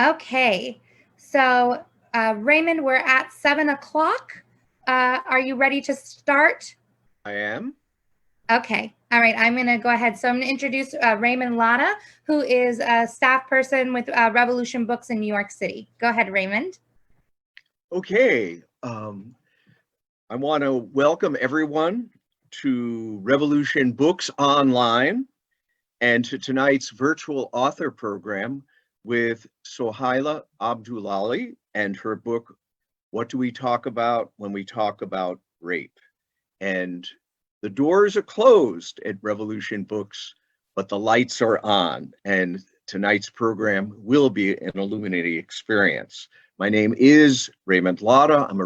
Okay, so Raymond, we're at 7 o'clock. Are you ready to start? I am. Okay, all right, I'm gonna go ahead. So I'm gonna introduce Raymond Latta, who is a staff person with Revolution Books in New York City. Go ahead, Raymond. Okay. I want to welcome everyone to Revolution Books Online and to tonight's virtual author program with Sohaila Abdulali and her book, What Do We Talk About When We Talk About Rape? And the doors are closed at Revolution Books, but the lights are on. And tonight's program will be an illuminating experience. My name is Raymond Latta. I'm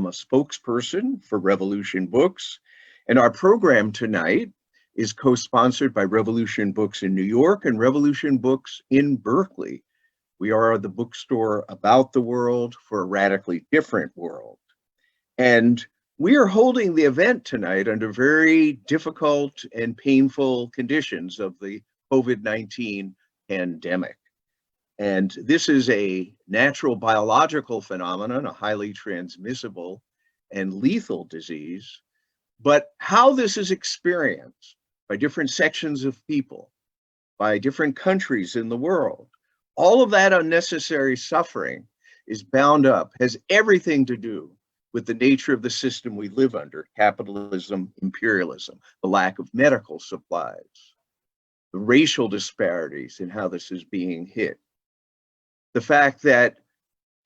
a spokesperson for Revolution Books. And our program tonight is co-sponsored by Revolution Books in New York and Revolution Books in Berkeley. We are the bookstore about the world for a radically different world. And we are holding the event tonight under very difficult and painful conditions of the COVID-19 pandemic. And this is a natural biological phenomenon, a highly transmissible and lethal disease. But how this is experienced by different sections of people, by different countries in the world, all of that unnecessary suffering is bound up, has everything to do with the nature of the system we live under, capitalism, imperialism, the lack of medical supplies, the racial disparities in how this is being hit, the fact that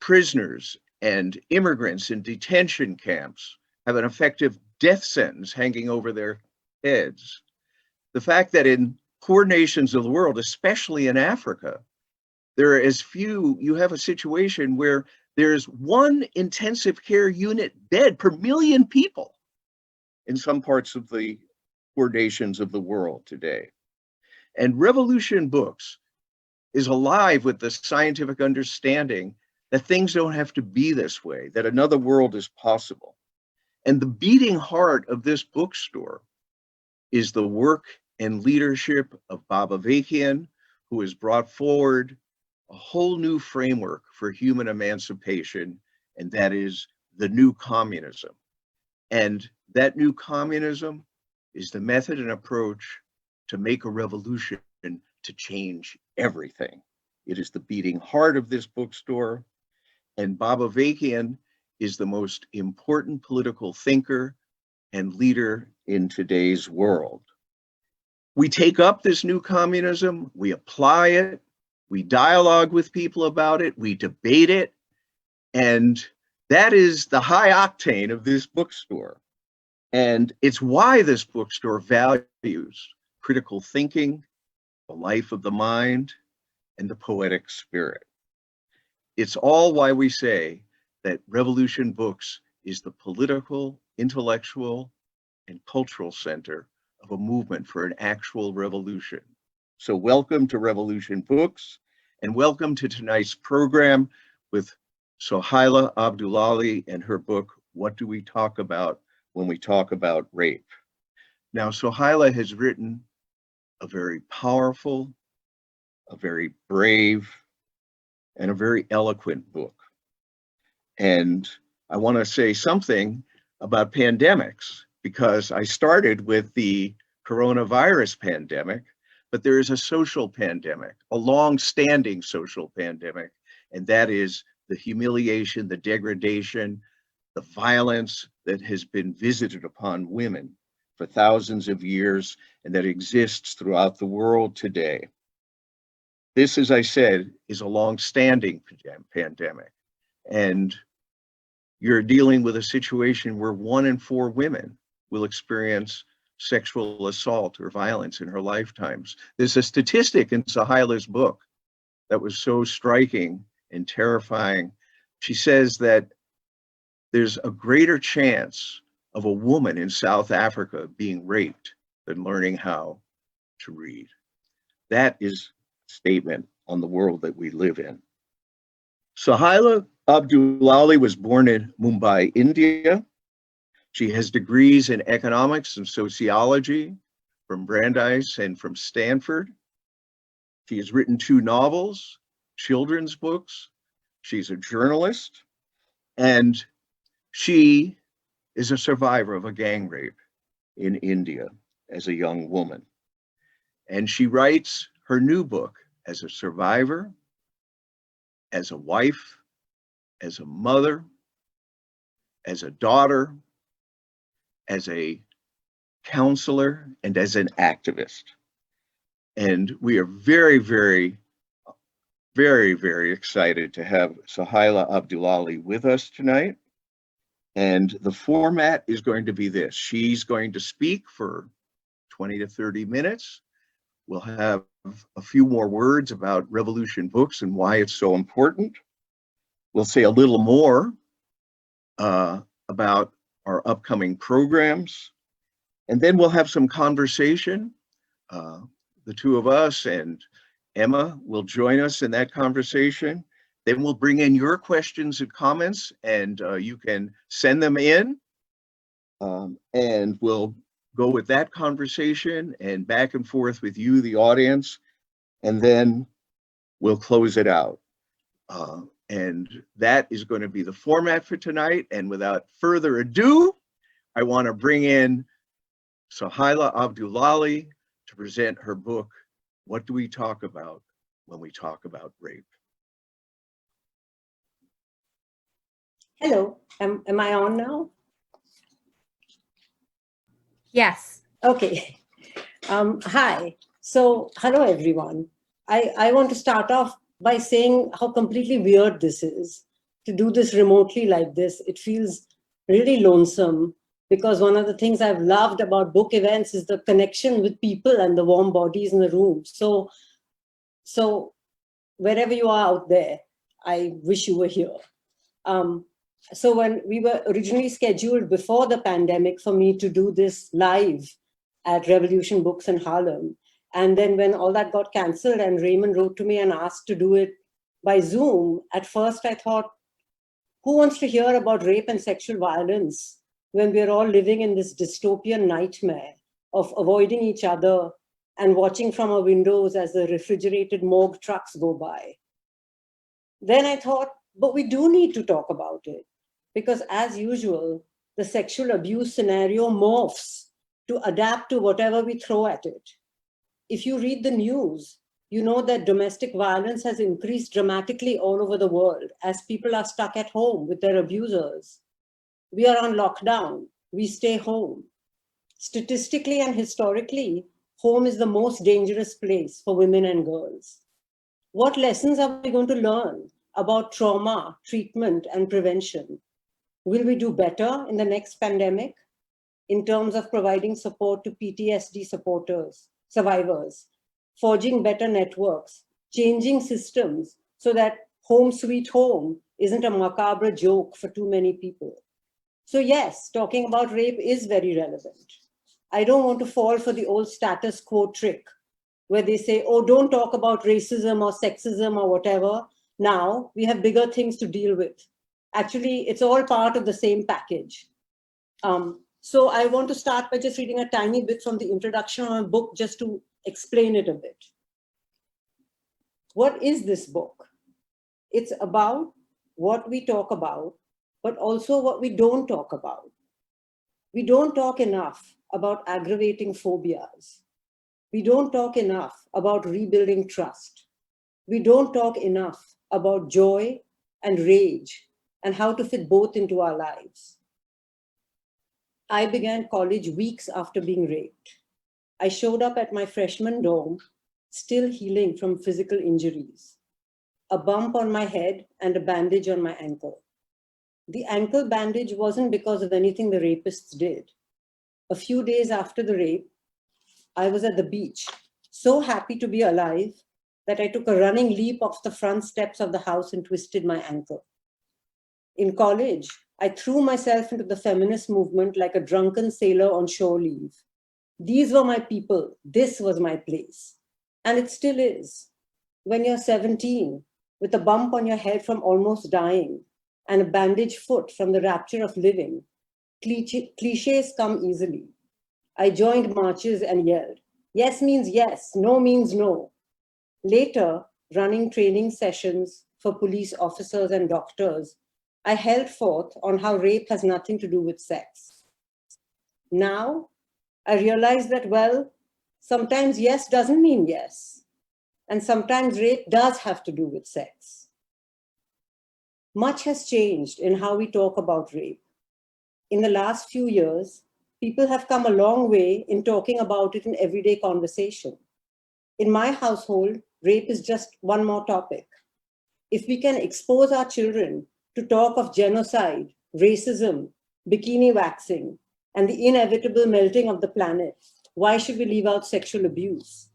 prisoners and immigrants in detention camps have an effective death sentence hanging over their heads, the fact that in poor nations of the world, especially in Africa, there are as few, you have a situation where there's one intensive care unit bed per million people in some parts of the poor nations of the world today. And Revolution Books is alive with the scientific understanding that things don't have to be this way, that another world is possible. And the beating heart of this bookstore is the work and leadership of Baba Vakian, who has brought forward a whole new framework for human emancipation, and that is the new communism. And that new communism is the method and approach to make a revolution to change everything. It is the beating heart of this bookstore, and Baba Vakian is the most important political thinker and leader in today's world. We take up this new communism, we apply it, we dialogue with people about it, we debate it, and that is the high octane of this bookstore. And it's why this bookstore values critical thinking, the life of the mind, and the poetic spirit. It's all why we say that Revolution Books is the political, intellectual, and cultural center of a movement for an actual revolution. So welcome to Revolution Books, and welcome to tonight's program with Sohaila Abdulali and her book, What Do We Talk About When We Talk About Rape? Now, Sohaila has written a very powerful, a very brave, and a very eloquent book. And I want to say something about pandemics, because I started with the coronavirus pandemic, but there is a social pandemic, a long-standing social pandemic, and that is the humiliation, the degradation, the violence that has been visited upon women for thousands of years and that exists throughout the world today. This, as I said, is a long-standing pandemic, and you're dealing with a situation where 1 in 4 women will experience sexual assault or violence in her lifetimes. There's a statistic in Sohaila's book that was so striking and terrifying. She says that there's a greater chance of a woman in South Africa being raped than learning how to read. That is a statement on the world that we live in. Sohaila Abdulali was born in Mumbai, India. She has degrees in economics and sociology from Brandeis and from Stanford. She has written 2 novels. children's books. She's a journalist, and she is a survivor of a gang rape in India as a young woman. And she writes her new book as a survivor, as a wife, as a mother, as a daughter, as a counselor, and as an activist. And we are very, very, very, very excited to have Sohaila Abdulali with us tonight. And the format is going to be this. She's going to speak for 20 to 30 minutes. We'll have a few more words about Revolution Books and why it's so important. We'll say a little more about our upcoming programs. And then we'll have some conversation. The two of us and Emma will join us in that conversation. Then we'll bring in your questions and comments, and you can send them in. And we'll go with that conversation and back and forth with you, the audience, and then we'll close it out. And that is going to be the format for tonight. And without further ado, I want to bring in Sohaila Abdulali to present her book, What Do We Talk About When We Talk About Rape? Hello, am I on now? Yes. Okay. Hi. So, hello everyone. I want to start off by saying how completely weird this is to do this remotely like this. It feels really lonesome because one of the things I've loved about book events is the connection with people and the warm bodies in the room. So wherever you are out there, I wish you were here. So when we were originally scheduled before the pandemic for me to do this live at Revolution Books in Harlem, and then when all that got canceled and Raymond wrote to me and asked to do it by Zoom, at first I thought, who wants to hear about rape and sexual violence when we're all living in this dystopian nightmare of avoiding each other and watching from our windows as the refrigerated morgue trucks go by? Then I thought, but we do need to talk about it because as usual, the sexual abuse scenario morphs to adapt to whatever we throw at it. If you read the news, you know that domestic violence has increased dramatically all over the world as people are stuck at home with their abusers. We are on lockdown, we stay home. Statistically and historically, home is the most dangerous place for women and girls. What lessons are we going to learn about trauma, treatment, and prevention? Will we do better in the next pandemic in terms of providing support to PTSD survivors, forging better networks, changing systems so that home sweet home isn't a macabre joke for too many people? So yes, talking about rape is very relevant. I don't want to fall for the old status quo trick where they say, oh, don't talk about racism or sexism or whatever. Now we have bigger things to deal with. Actually, it's all part of the same package. So I want to start by just reading a tiny bit from the introduction of my book just to explain it a bit. What is this book? It's about what we talk about, but also what we don't talk about. We don't talk enough about aggravating phobias. We don't talk enough about rebuilding trust. We don't talk enough about joy and rage and how to fit both into our lives. I began college weeks after being raped. I showed up at my freshman dorm, still healing from physical injuries, a bump on my head and a bandage on my ankle. The ankle bandage wasn't because of anything the rapists did. A few days after the rape, I was at the beach, so happy to be alive that I took a running leap off the front steps of the house and twisted my ankle. In college, I threw myself into the feminist movement like a drunken sailor on shore leave. These were my people. This was my place. And it still is. When you're 17, with a bump on your head from almost dying and a bandaged foot from the rapture of living, cliches come easily. I joined marches and yelled, yes means yes, no means no. Later, running training sessions for police officers and doctors, I held forth on how rape has nothing to do with sex. Now, I realize that, well, sometimes yes doesn't mean yes. And sometimes rape does have to do with sex. Much has changed in how we talk about rape. In the last few years, people have come a long way in talking about it in everyday conversation. In my household, rape is just one more topic. If we can expose our children to talk of genocide, racism, bikini waxing, and the inevitable melting of the planet, why should we leave out sexual abuse?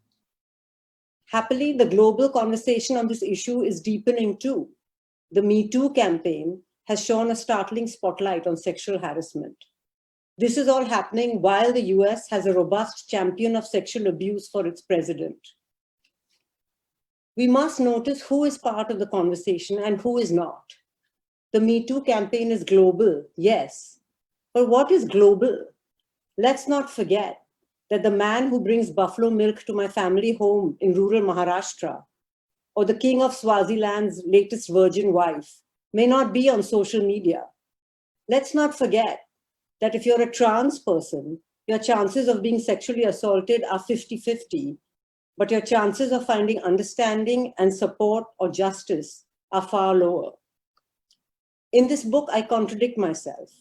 Happily, the global conversation on this issue is deepening too. The Me Too campaign has shone a startling spotlight on sexual harassment. This is all happening while the US has a robust champion of sexual abuse for its president. We must notice who is part of the conversation and who is not. The Me Too campaign is global, yes. But what is global? Let's not forget that the man who brings buffalo milk to my family home in rural Maharashtra, or the king of Swaziland's latest virgin wife, may not be on social media. Let's not forget that if you're a trans person, your chances of being sexually assaulted are 50-50, but your chances of finding understanding and support or justice are far lower. In this book, I contradict myself.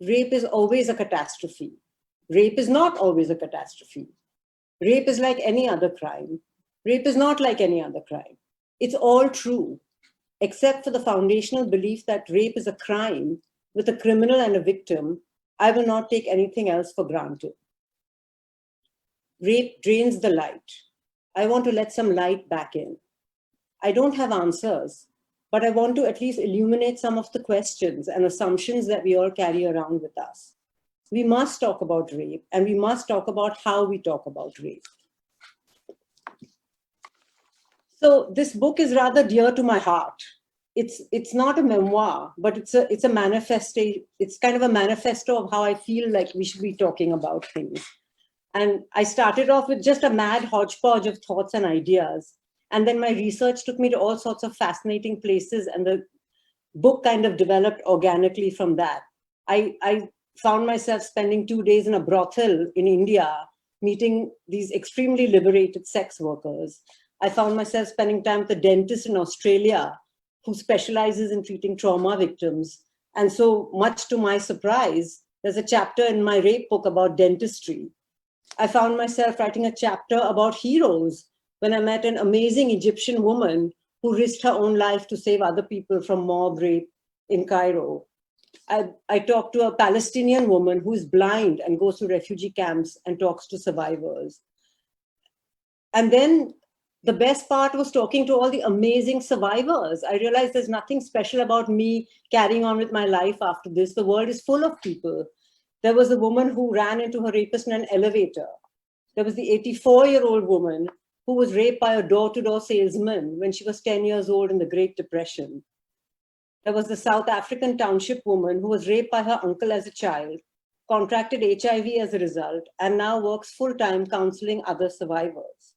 Rape is always a catastrophe. Rape is not always a catastrophe. Rape is like any other crime. Rape is not like any other crime. It's all true, except for the foundational belief that rape is a crime with a criminal and a victim. I will not take anything else for granted. Rape drains the light. I want to let some light back in. I don't have answers, but I want to at least illuminate some of the questions and assumptions that we all carry around with us. We must talk about rape, and we must talk about how we talk about rape. So this book is rather dear to my heart. It's not a memoir, but it's a manifesto. It's kind of a manifesto of how I feel like we should be talking about things. And I started off with just a mad hodgepodge of thoughts and ideas. And then my research took me to all sorts of fascinating places, and the book kind of developed organically from that. I found myself spending 2 days in a brothel in India, meeting these extremely liberated sex workers. I found myself spending time with a dentist in Australia who specializes in treating trauma victims. And so much to my surprise, there's a chapter in my rape book about dentistry. I found myself writing a chapter about heroes when I met an amazing Egyptian woman who risked her own life to save other people from mob rape in Cairo. I talked to a Palestinian woman who is blind and goes to refugee camps and talks to survivors. And then the best part was talking to all the amazing survivors. I realized there's nothing special about me carrying on with my life after this. The world is full of people. There was a woman who ran into her rapist in an elevator. There was the 84-year-old woman who was raped by a door-to-door salesman when she was 10 years old in the Great Depression. There was the South African township woman who was raped by her uncle as a child, contracted HIV as a result, and now works full-time counseling other survivors.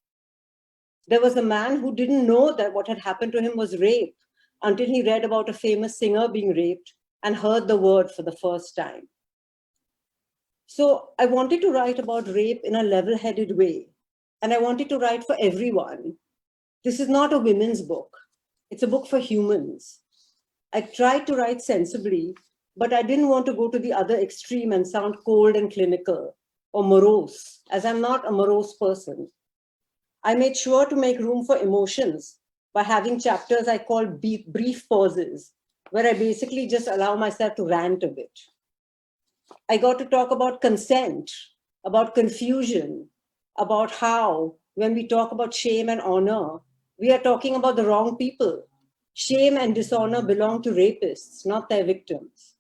There was a man who didn't know that what had happened to him was rape until he read about a famous singer being raped and heard the word for the first time. So I wanted to write about rape in a level-headed way, and I wanted to write for everyone. This is not a women's book. It's a book for humans. I tried to write sensibly, but I didn't want to go to the other extreme and sound cold and clinical or morose, as I'm not a morose person. I made sure to make room for emotions by having chapters I call brief pauses, where I basically just allow myself to rant a bit. I got to talk about consent, about confusion, about how, when we talk about shame and honor, we are talking about the wrong people. Shame and dishonor belong to rapists, not their victims.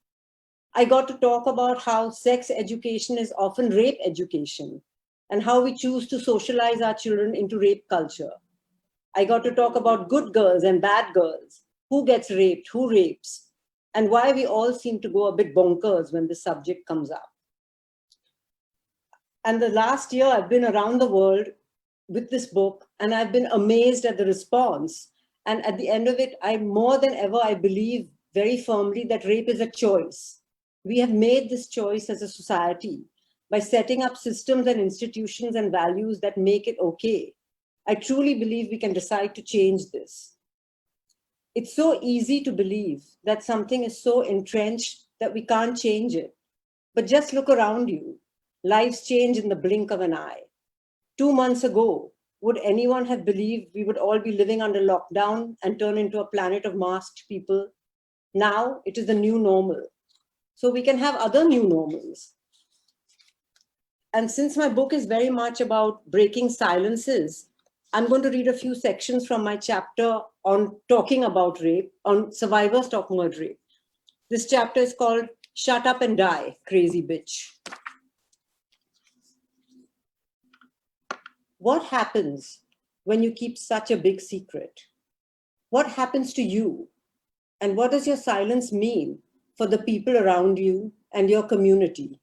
I got to talk about how sex education is often rape education and how we choose to socialize our children into rape culture. I got to talk about good girls and bad girls, who gets raped, who rapes, and why we all seem to go a bit bonkers when this subject comes up. And the last year, I've been around the world with this book, and I've been amazed at the response. And at the end of it, more than ever, I believe very firmly that rape is a choice. We have made this choice as a society by setting up systems and institutions and values that make it okay. I truly believe we can decide to change this. It's so easy to believe that something is so entrenched that we can't change it. But just look around you. Lives change in the blink of an eye. 2 months ago, would anyone have believed we would all be living under lockdown and turn into a planet of masked people? Now it is the new normal. So we can have other new normals. And since my book is very much about breaking silences, I'm going to read a few sections from my chapter on talking about rape, on survivors talking about rape. This chapter is called Shut Up and Die, Crazy Bitch. What happens when you keep such a big secret? What happens to you? And what does your silence mean for the people around you and your community?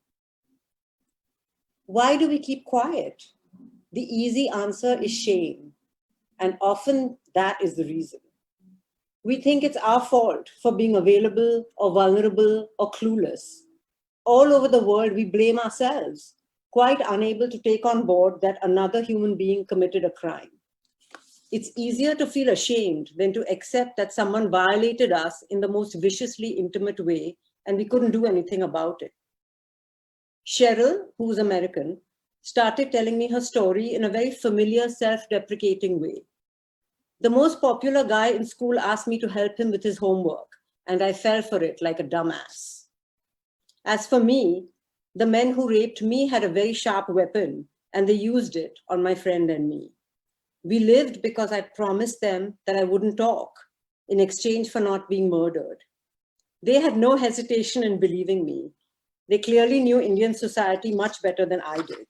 Why do we keep quiet? The easy answer is shame. And often that is the reason. We think it's our fault for being available or vulnerable or clueless. All over the world, we blame ourselves, quite unable to take on board that another human being committed a crime. It's easier to feel ashamed than to accept that someone violated us in the most viciously intimate way and we couldn't do anything about it. Cheryl, who's American, started telling me her story in a very familiar, self-deprecating way. The most popular guy in school asked me to help him with his homework, and I fell for it like a dumbass. As for me, the men who raped me had a very sharp weapon, and they used it on my friend and me. We lived because I promised them that I wouldn't talk in exchange for not being murdered. They had no hesitation in believing me. They clearly knew Indian society much better than I did.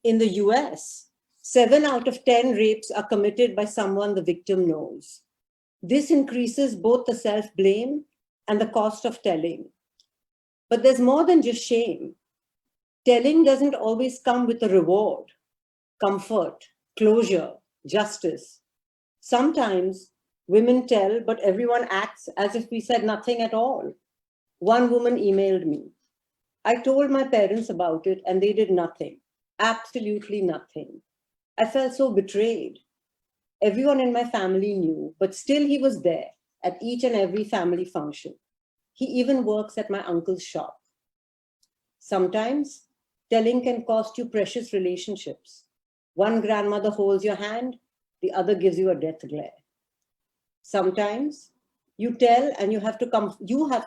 In the US, 7 out of 10 rapes are committed by someone the victim knows. This increases both the self-blame and the cost of telling. But there's more than just shame. Telling doesn't always come with a reward, comfort, closure, justice. Sometimes women tell, but everyone acts as if we said nothing at all. One woman emailed me. I told my parents about it and they did nothing, absolutely nothing. I felt so betrayed. Everyone in my family knew, but still he was there at each and every family function. He even works at my uncle's shop. Sometimes telling can cost you precious relationships. One grandmother holds your hand, the other gives you a death glare. Sometimes you tell and you have to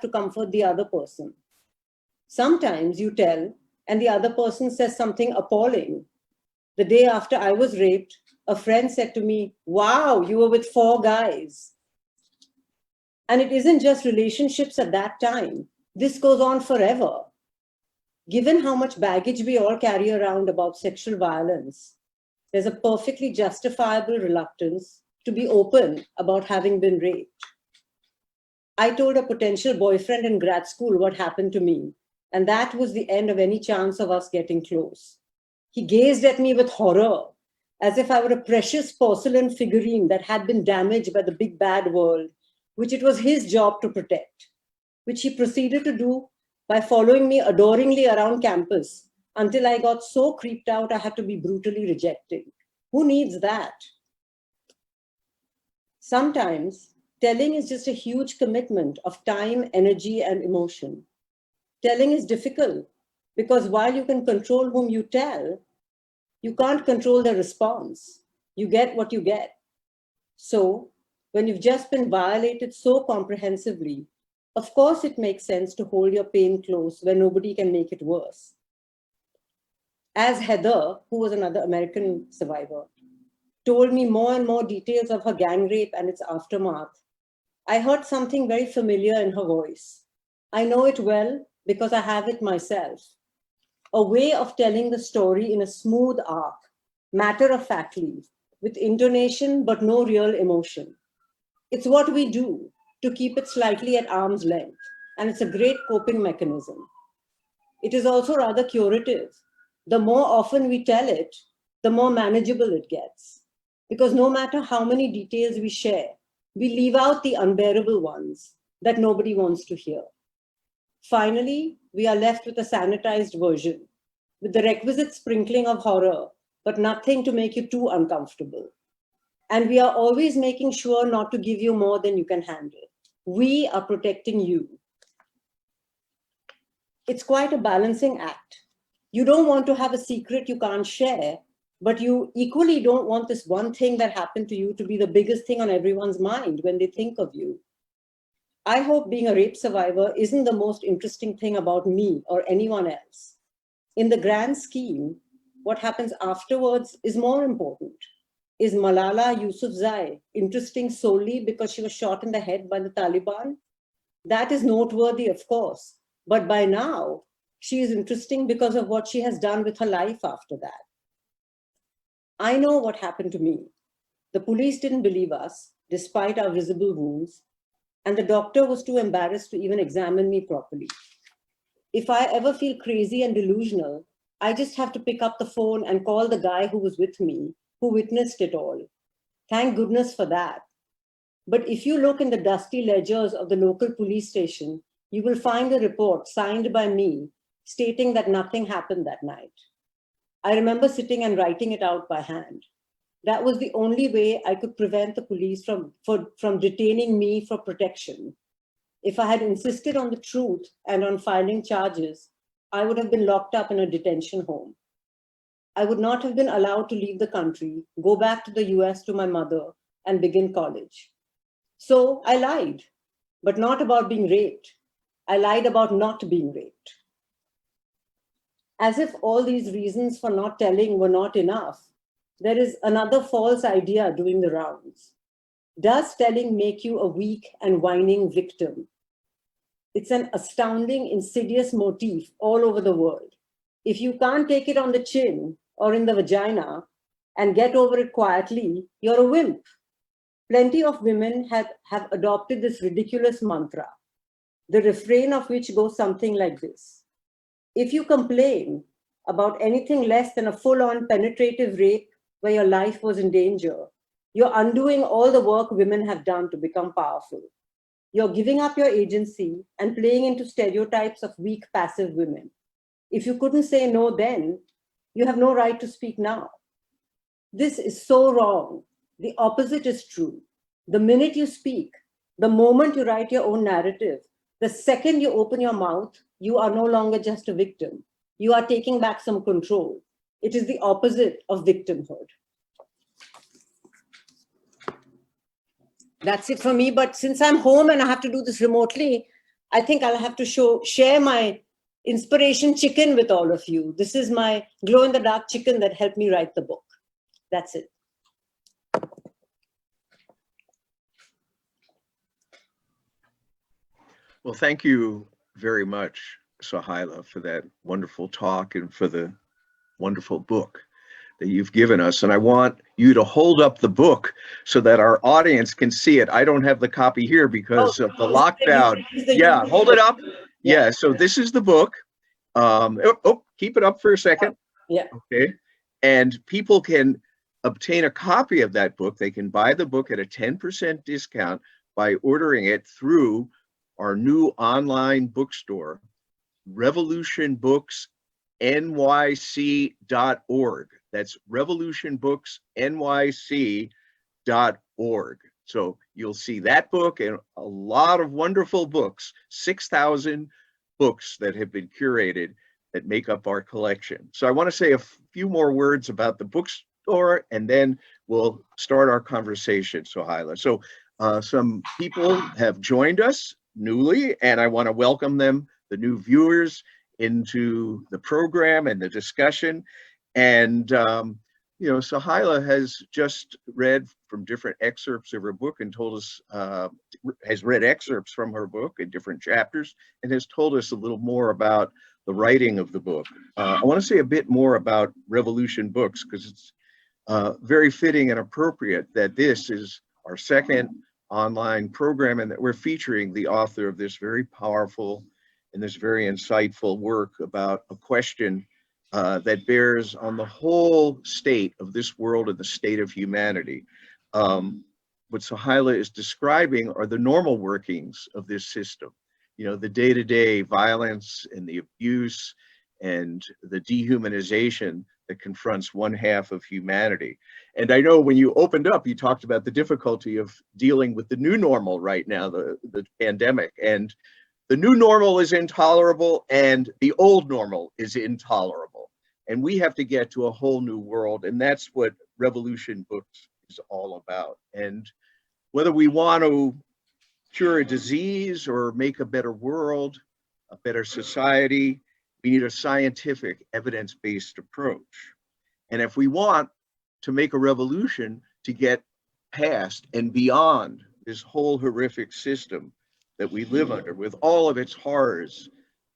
comfort the other person. Sometimes you tell and the other person says something appalling. The day after I was raped, a friend said to me, "Wow, you were with 4 guys." And it isn't just relationships at that time. This goes on forever. Given how much baggage we all carry around about sexual violence, there's a perfectly justifiable reluctance to be open about having been raped. I told a potential boyfriend in grad school what happened to me, and that was the end of any chance of us getting close. He gazed at me with horror, as if I were a precious porcelain figurine that had been damaged by the big bad world, which it was his job to protect, which he proceeded to do by following me adoringly around campus until I got so creeped out I had to be brutally rejected. Who needs that? Sometimes telling is just a huge commitment of time, energy, and emotion. Telling is difficult because while you can control whom you tell, you can't control the response. You get what you get. So when you've just been violated so comprehensively, of course it makes sense to hold your pain close where nobody can make it worse. As Heather, who was another American survivor, told me more and more details of her gang rape and its aftermath, I heard something very familiar in her voice. I know it well because I have it myself. A way of telling the story in a smooth arc, matter-of-factly, with intonation but no real emotion. It's what we do to keep it slightly at arm's length, and it's a great coping mechanism. It is also rather curative. The more often we tell it, the more manageable it gets. Because no matter how many details we share, we leave out the unbearable ones that nobody wants to hear. Finally, we are left with a sanitized version, with the requisite sprinkling of horror, but nothing to make you too uncomfortable. And we are always making sure not to give you more than you can handle. We are protecting you. It's quite a balancing act. You don't want to have a secret you can't share, but you equally don't want this one thing that happened to you to be the biggest thing on everyone's mind when they think of you. I hope being a rape survivor isn't the most interesting thing about me or anyone else. In the grand scheme, what happens afterwards is more important. Is Malala Yousafzai interesting solely because she was shot in the head by the Taliban? That is noteworthy, of course, but by now, she is interesting because of what she has done with her life after that. I know what happened to me. The police didn't believe us, despite our visible wounds, and the doctor was too embarrassed to even examine me properly. If I ever feel crazy and delusional, I just have to pick up the phone and call the guy who was with me, who witnessed it all. Thank goodness for that. But if you look in the dusty ledgers of the local police station, you will find a report signed by me stating that nothing happened that night. I remember sitting and writing it out by hand. That was the only way I could prevent the police from detaining me for protection. If I had insisted on the truth and on filing charges, I would have been locked up in a detention home. I would not have been allowed to leave the country, go back to the US to my mother, and begin college. So I lied, but not about being raped. I lied about not being raped. As if all these reasons for not telling were not enough, there is another false idea doing the rounds. Does telling make you a weak and whining victim? It's an astounding, insidious motif all over the world. If you can't take it on the chin or in the vagina and get over it quietly, you're a wimp. Plenty of women have adopted this ridiculous mantra, the refrain of which goes something like this. If you complain about anything less than a full-on penetrative rape where your life was in danger, you're undoing all the work women have done to become powerful. You're giving up your agency and playing into stereotypes of weak, passive women. If you couldn't say no then, you have no right to speak now. This is so wrong. The opposite is true. The minute you speak, the moment you write your own narrative, the second you open your mouth, you are no longer just a victim. You are taking back some control. It is the opposite of victimhood. That's it for me. But since I'm home and I have to do this remotely, I think I'll have to share my inspiration chicken with all of you. This is my glow-in-the-dark chicken that helped me write the book. That's it. Well, thank you very much, Sohaila, for that wonderful talk and for the wonderful book that you've given us. And I want you to hold up the book so that our audience can see it. I don't have the copy here because of the lockdown. Yeah, hold it up. Yeah, so this is the book. Keep it up for a second. Yeah. Okay. And people can obtain a copy of that book. They can buy the book at a 10% discount by ordering it through our new online bookstore, revolutionbooksnyc.org. That's revolutionbooksnyc.org. So you'll see that book and a lot of wonderful books, 6,000 books that have been curated that make up our collection. So I want to say a few more words about the bookstore and then we'll start our conversation, Sohaila. So some people have joined us newly, and I want to welcome them, the new viewers, into the program and the discussion. And Sohaila has just read from different excerpts of her book and told us, has read excerpts from her book in different chapters and has told us a little more about the writing of the book. I want to say a bit more about Revolution Books because it's very fitting and appropriate that this is our second online program and that we're featuring the author of this very powerful and this very insightful work about a question that bears on the whole state of this world and the state of humanity. What Sohaila is describing are the normal workings of this system. You know, the day-to-day violence and the abuse and the dehumanization that confronts one half of humanity. And I know when you opened up, you talked about the difficulty of dealing with the new normal right now, the pandemic. And the new normal is intolerable and the old normal is intolerable. And we have to get to a whole new world. And that's what Revolution Books is all about. And whether we want to cure a disease or make a better world, a better society, we need a scientific, evidence-based approach. And if we want to make a revolution to get past and beyond this whole horrific system that we live under with all of its horrors,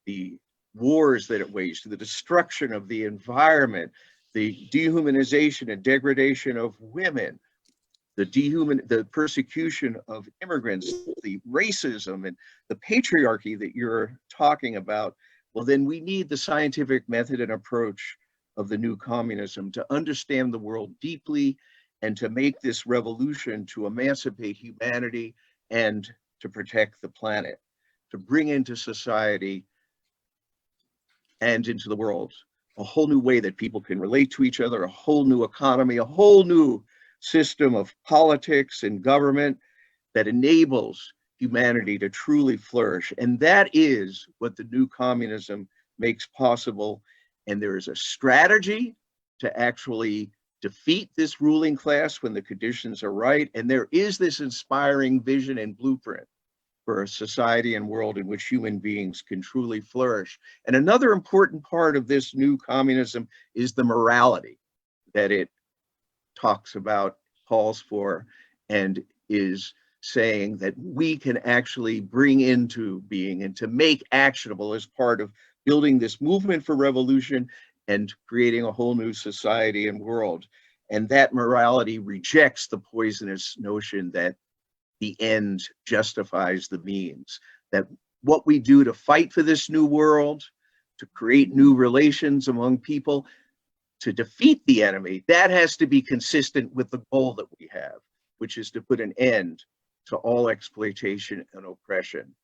the wars that it waged, the destruction of the environment, the dehumanization and degradation of women, the persecution of immigrants, the racism and the patriarchy that you're talking about, well, then we need the scientific method and approach of the new communism to understand the world deeply and to make this revolution to emancipate humanity and to protect the planet, to bring into society and into the world a whole new way that people can relate to each other, a whole new economy, a whole new system of politics and government that enables humanity to truly flourish. And that is what the new communism makes possible. And there is a strategy to actually defeat this ruling class when the conditions are right. And there is this inspiring vision and blueprint for a society and world in which human beings can truly flourish. And another important part of this new communism is the morality that it talks about, calls for, and is saying that we can actually bring into being and to make actionable as part of building this movement for revolution and creating a whole new society and world. And that morality rejects the poisonous notion that the end justifies the means, that what we do to fight for this new world, to create new relations among people, to defeat the enemy, that has to be consistent with the goal that we have, which is to put an end to all exploitation and oppression.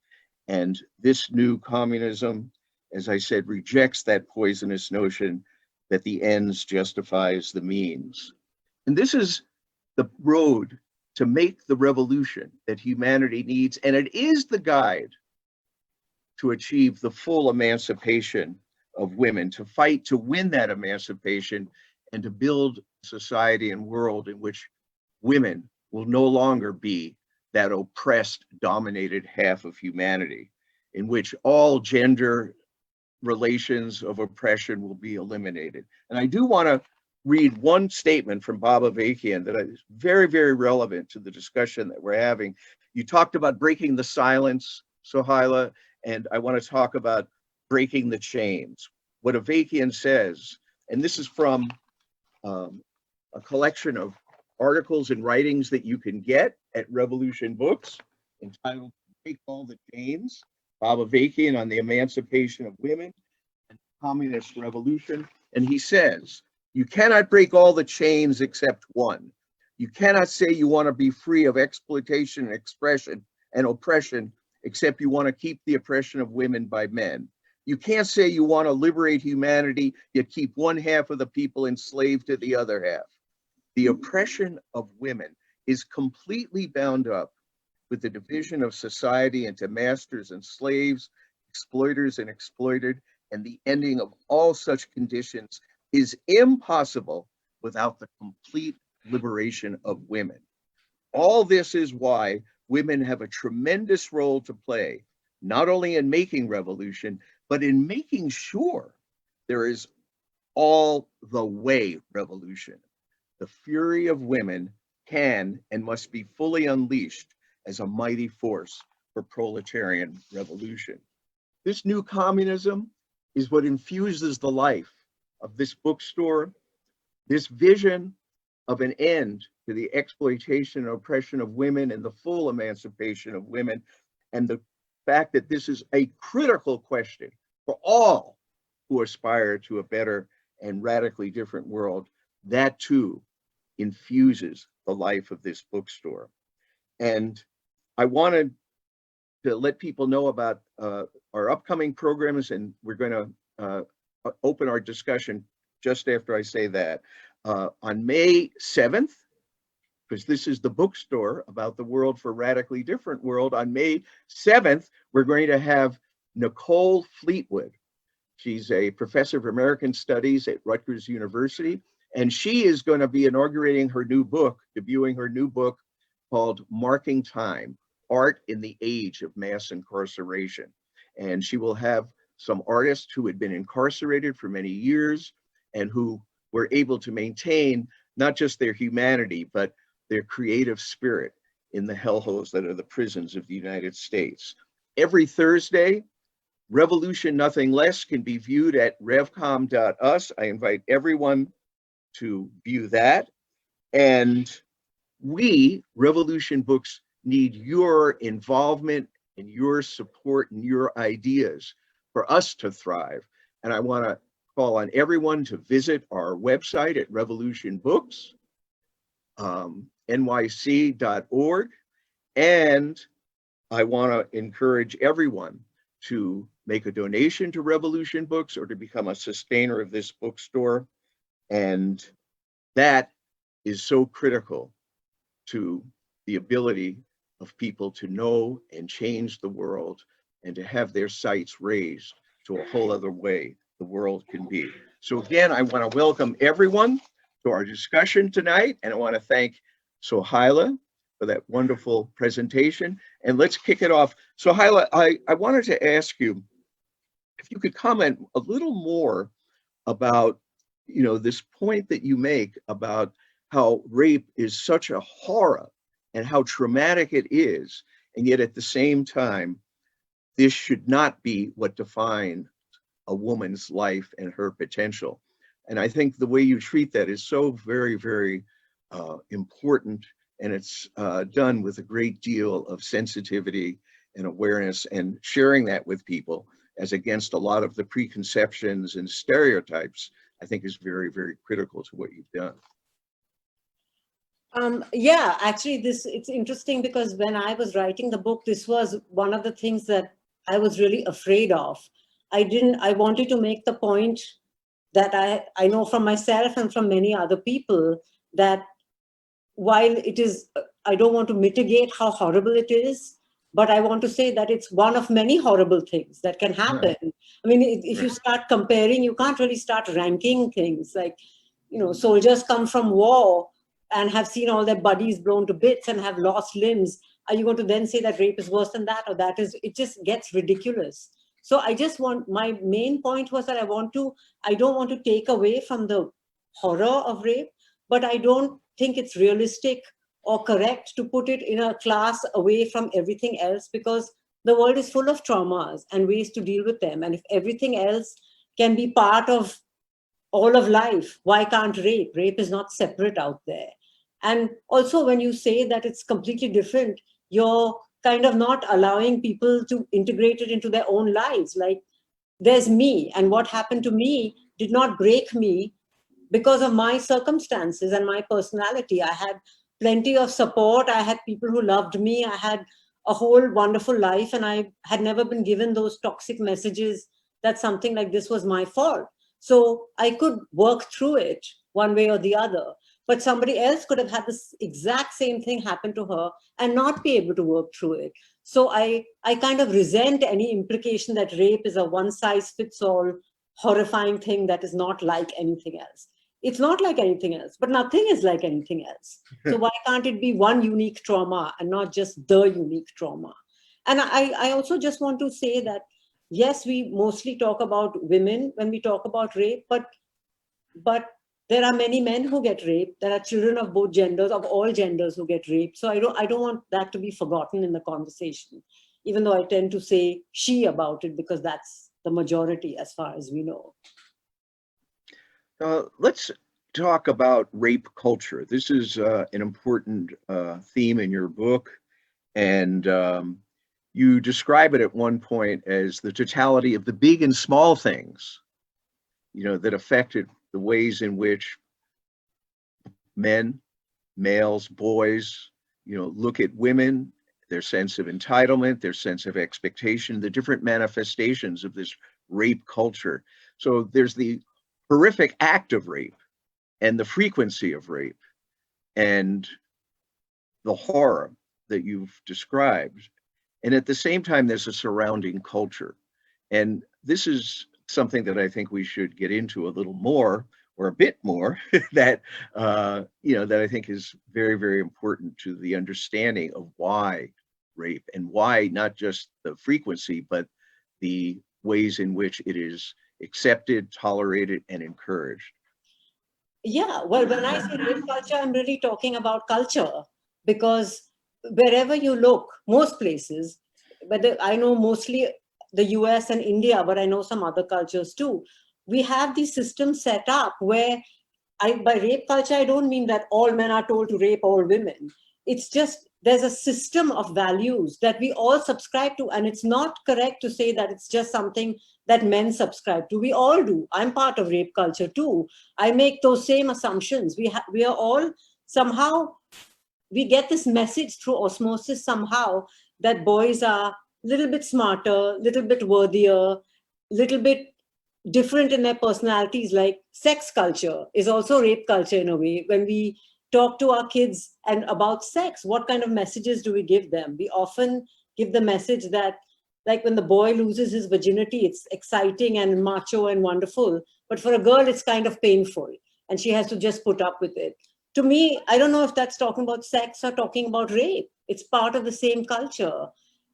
And this new communism, as I said, rejects that poisonous notion that the ends justifies the means. And this is the road to make the revolution that humanity needs, and it is the guide to achieve the full emancipation of women, to fight to win that emancipation and to build a society and world in which women will no longer be that oppressed, dominated half of humanity, in which all gender relations of oppression will be eliminated. And I do want to read one statement from Bob Avakian that is very, very relevant to the discussion that we're having. You talked about breaking the silence, Sohaila, and I want to talk about breaking the chains. What Avakian says, and this is from a collection of articles and writings that you can get at Revolution Books entitled Break All the Chains, Bob Avakian on the Emancipation of Women and the Communist Revolution. And he says, you cannot break all the chains except one. You cannot say you want to be free of exploitation and expression and oppression, except you want to keep the oppression of women by men. You can't say you want to liberate humanity, yet keep one half of the people enslaved to the other half. The oppression of women is completely bound up with the division of society into masters and slaves, exploiters and exploited, and the ending of all such conditions is impossible without the complete liberation of women. All this is why women have a tremendous role to play, not only in making revolution, but in making sure there is all the way revolution. The fury of women can and must be fully unleashed as a mighty force for proletarian revolution. This new communism is what infuses the life of this bookstore, this vision of an end to the exploitation and oppression of women and the full emancipation of women, and the fact that this is a critical question for all who aspire to a better and radically different world, that too infuses the life of this bookstore. And I wanted to let people know about our upcoming programs, and we're going to open our discussion just after I say that. On May 7th, because this is the bookstore about the world for radically different world, on May 7th, we're going to have Nicole Fleetwood. She's a professor of American Studies at Rutgers University, and she is going to be inaugurating her new book, debuting her new book called Marking Time, Art in the Age of Mass Incarceration. And she will have some artists who had been incarcerated for many years and who were able to maintain not just their humanity, but their creative spirit in the hellholes that are the prisons of the United States. Every Thursday, Revolution Nothing Less can be viewed at revcom.us. I invite everyone to view that. And we, Revolution Books, need your involvement and your support and your ideas for us to thrive. And I want to call on everyone to visit our website at Revolution Books, nyc.org. And I want to encourage everyone to make a donation to Revolution Books or to become a sustainer of this bookstore. And that is so critical to the ability of people to know and change the world and to have their sights raised to a whole other way the world can be. So again, I want to welcome everyone to our discussion tonight, and I want to thank Sohaila for that wonderful presentation. And let's kick it off. Sohaila, I wanted to ask you if you could comment a little more about, this point that you make about how rape is such a horror and how traumatic it is, and yet at the same time, this should not be what defines a woman's life and her potential. And I think the way you treat that is so very, very important, and it's done with a great deal of sensitivity and awareness, and sharing that with people as against a lot of the preconceptions and stereotypes, I think is very, very critical to what you've done. Yeah, actually, it's interesting because when I was writing the book, this was one of the things that I was really afraid of. I wanted to make the point that I know from myself and from many other people that while it is, I don't want to mitigate how horrible it is, but I want to say that it's one of many horrible things that can happen. Right. I mean, if you start comparing, you can't really start ranking things like, soldiers come from war and have seen all their bodies blown to bits and have lost limbs. Are you going to then say that rape is worse than that, or that is, it just gets ridiculous. So I just want, my main point was that I don't want to take away from the horror of rape, but I don't think it's realistic or correct to put it in a class away from everything else, because the world is full of traumas and ways to deal with them. And if everything else can be part of all of life, why can't rape? Rape is not separate out there. And also when you say that it's completely different, you're kind of not allowing people to integrate it into their own lives. Like, there's me, and what happened to me did not break me because of my circumstances and my personality. I had plenty of support. I had people who loved me. I had a whole wonderful life, and I had never been given those toxic messages that something like this was my fault. So I could work through it one way or the other. But somebody else could have had this exact same thing happen to her and not be able to work through it. So I kind of resent any implication that rape is a one-size-fits-all horrifying thing that is not like anything else. It's not like anything else, but nothing is like anything else. So why can't it be one unique trauma and not just the unique trauma? And I also just want to say that, yes, we mostly talk about women when we talk about rape, but there are many men who get raped. There are children of both genders, of all genders, who get raped. So I don't want that to be forgotten in the conversation, even though I tend to say she about it because that's the majority as far as we know. Let's talk about rape culture. This is an important theme in your book, and you describe it at one point as the totality of the big and small things, that affected the ways in which men, males, boys, look at women, their sense of entitlement, their sense of expectation, the different manifestations of this rape culture. So there's the horrific act of rape and the frequency of rape and the horror that you've described. And at the same time, there's a surrounding culture. And this is something that I think we should get into a little more, or a bit more, that that I think is very, very important to the understanding of why rape, and why not just the frequency, but the ways in which it is accepted, tolerated, and encouraged. Yeah, well, when I say rape culture, I'm really talking about culture, because wherever you look, most places, but I know mostly the US and India, but I know some other cultures too, we have these systems set up where, by rape culture, I don't mean that all men are told to rape all women. It's just there's a system of values that we all subscribe to, and it's not correct to say that it's just something that men subscribe to. We all do. I'm part of rape culture too. I make those same assumptions. We are all somehow, we get this message through osmosis somehow that boys are a little bit smarter, little bit worthier, little bit different in their personalities. Like sex culture is also rape culture in a way. When we talk to our kids and about sex, what kind of messages do we give them? We often give the message that, like, when the boy loses his virginity, it's exciting and macho and wonderful, but for a girl, it's kind of painful, and she has to just put up with it. To me, I don't know if that's talking about sex or talking about rape. It's part of the same culture.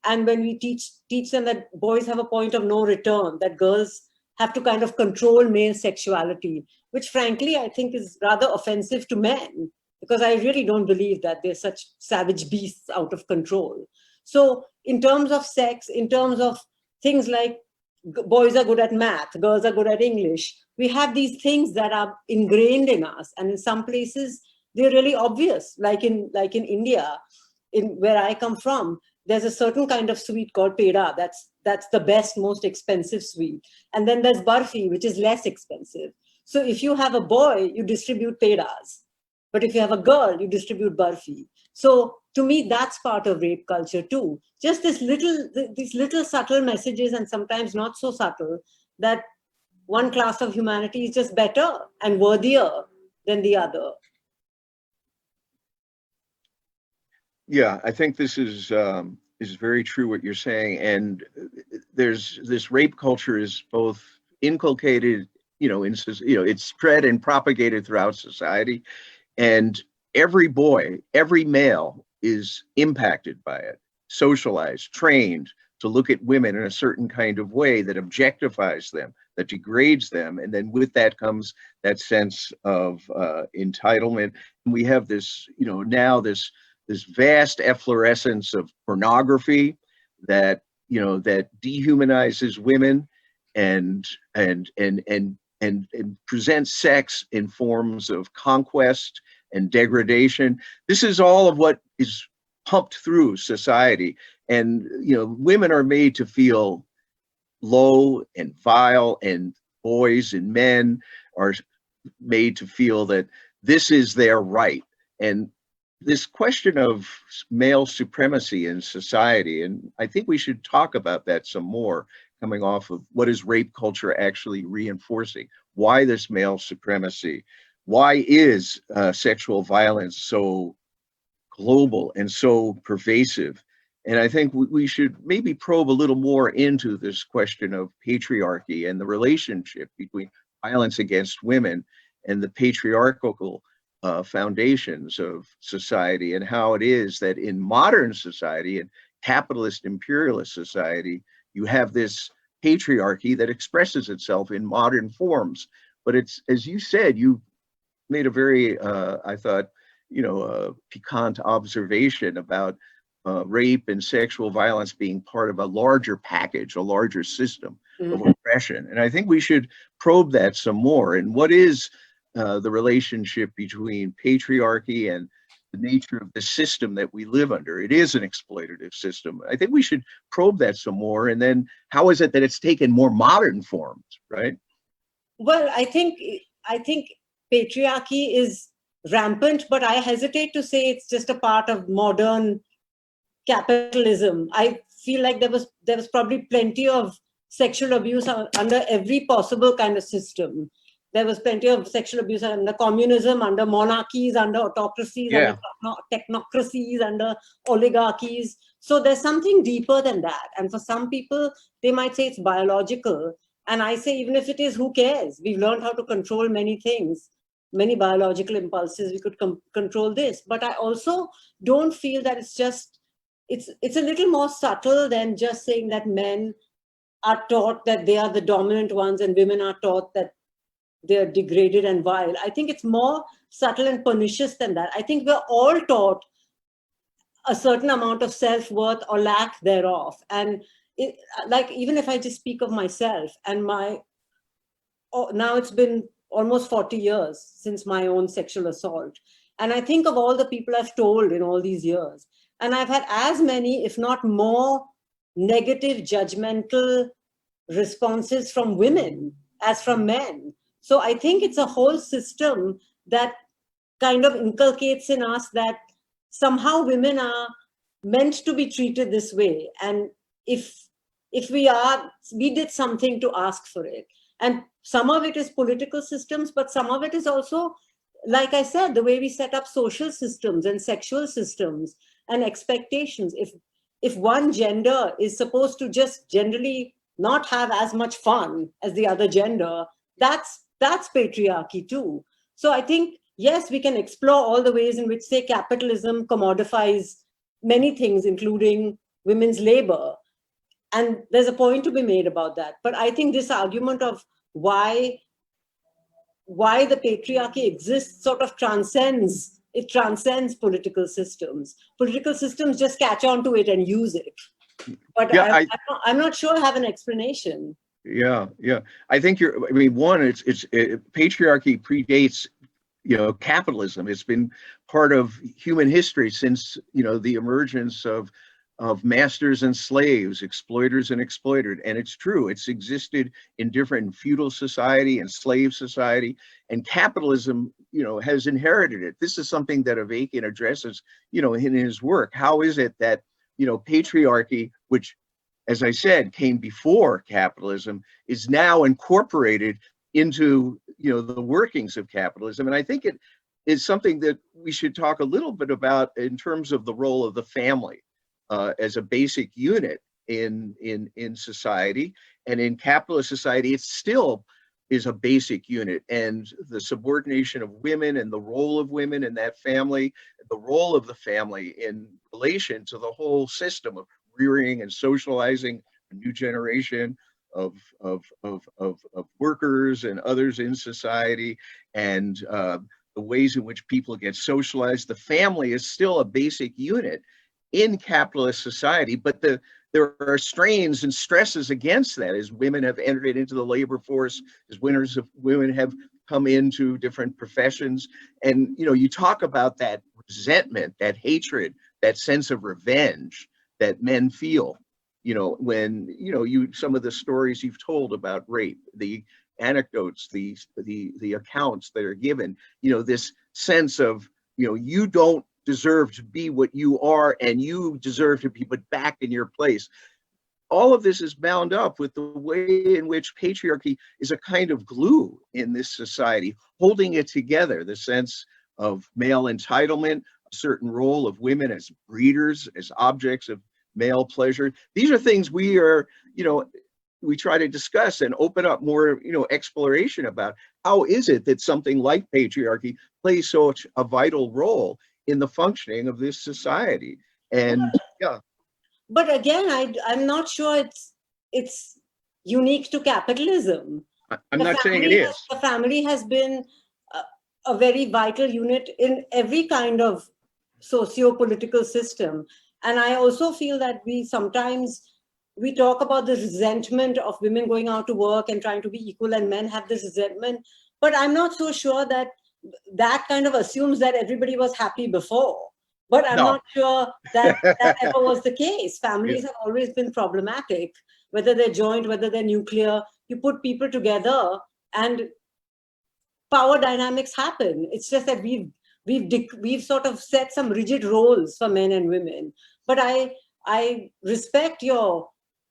And when we teach them that boys have a point of no return, that girls have to kind of control male sexuality, which frankly, I think is rather offensive to men, because I really don't believe that they're such savage beasts out of control. So in terms of sex, in terms of things like boys are good at math, girls are good at English, we have these things that are ingrained in us. And in some places, they're really obvious, like in India, in where I come from. There's a certain kind of sweet called peda. That's the best, most expensive sweet. And then there's barfi, which is less expensive. So if you have a boy, you distribute pedas. But if you have a girl, you distribute barfi. So to me, that's part of rape culture too. Just these little subtle messages, and sometimes not so subtle, that one class of humanity is just better and worthier than the other. Yeah, I think this is very true what you're saying, and there's this rape culture is both inculcated, it's spread and propagated throughout society, and every boy, every male is impacted by it, socialized, trained to look at women in a certain kind of way that objectifies them, that degrades them, and then with that comes that sense of entitlement. And we have this, now this vast efflorescence of pornography that that dehumanizes women and presents sex in forms of conquest and degradation. This is all of what is pumped through society, and women are made to feel low and vile, and boys and men are made to feel that this is their right. And this question of male supremacy in society, and I think we should talk about that some more, coming off of what is rape culture actually reinforcing. Why this male supremacy? Why is sexual violence so global and so pervasive? And I think we should maybe probe a little more into this question of patriarchy and the relationship between violence against women and the patriarchal foundations of society, and how it is that in modern society and capitalist imperialist society, you have this patriarchy that expresses itself in modern forms. But it's, as you said, you made a very, I thought, piquant observation about rape and sexual violence being part of a larger package, a larger system of oppression. And I think we should probe that some more. And what is the relationship between patriarchy and the nature of the system that we live under? It is an exploitative system. I think we should probe that some more. And then how is it that it's taken more modern forms, right? Well, I think I think patriarchy is rampant, but I hesitate to say it's just a part of modern capitalism. I feel like there was probably plenty of sexual abuse under every possible kind of system. There was plenty of sexual abuse under communism, under monarchies, under autocracies, Yeah. under technocracies, under oligarchies. So there's something deeper than that. And for some people, they might say it's biological. And I say, even if it is, who cares? We've learned how to control many things, many biological impulses. We could control this. But I also don't feel that it's a little more subtle than just saying that men are taught that they are the dominant ones and women are taught that they're degraded and vile. I think it's more subtle and pernicious than that. I think we're all taught a certain amount of self-worth or lack thereof. And like, even if I just speak of myself and now it's been almost 40 years since my own sexual assault. And I think of all the people I've told in all these years. And I've had as many, if not more, negative, judgmental responses from women as from men. So I think it's a whole system that kind of inculcates in us that somehow women are meant to be treated this way. And if we did something to ask for it. And some of it is political systems, but some of it is also, like I said, the way we set up social systems and sexual systems and expectations. If one gender is supposed to just generally not have as much fun as the other gender, that's patriarchy too. So I think, yes, we can explore all the ways in which, say, capitalism commodifies many things, including women's labor. And there's a point to be made about that. But I think this argument of why the patriarchy exists sort of transcends political systems. Political systems just catch on to it and use it. But Yeah, I'm not sure I have an explanation. Yeah. I think patriarchy predates, capitalism. It's been part of human history since, the emergence of masters and slaves, exploiters and exploited. And it's true, it's existed in different feudal society and slave society, and capitalism, has inherited it. This is something that Avakian addresses, in his work. How is it that, patriarchy, which, as I said, came before capitalism, is now incorporated into, the workings of capitalism? And I think it is something that we should talk a little bit about in terms of the role of the family as a basic unit in society. And in capitalist society, it still is a basic unit, and the subordination of women and the role of women in that family, the role of the family in relation to the whole system of rearing and socializing a new generation of workers and others in society, and the ways in which people get socialized. The family is still a basic unit in capitalist society, but there are strains and stresses against that as women have entered into the labor force, as women have come into different professions. And, you talk about that resentment, that hatred, that sense of revenge that men feel, when, some of the stories you've told about rape, the anecdotes, the accounts that are given, this sense of, you don't deserve to be what you are, and you deserve to be put back in your place. All of this is bound up with the way in which patriarchy is a kind of glue in this society, holding it together, the sense of male entitlement, a certain role of women as breeders, as objects of male pleasure. These are things we try to discuss and open up more, exploration about. How is it that something like patriarchy plays such a vital role in the functioning of this society? And yeah. But again, I'm not sure it's unique to capitalism. I'm not saying it is. The family has been a very vital unit in every kind of socio-political system. And I also feel that we talk about the resentment of women going out to work and trying to be equal, and men have this resentment. But I'm not so sure that kind of assumes that everybody was happy before. But I'm not sure that ever was the case. Families have always been problematic, whether they're joint, whether they're nuclear. You put people together, and power dynamics happen. It's just that we've sort of set some rigid roles for men and women. But I respect your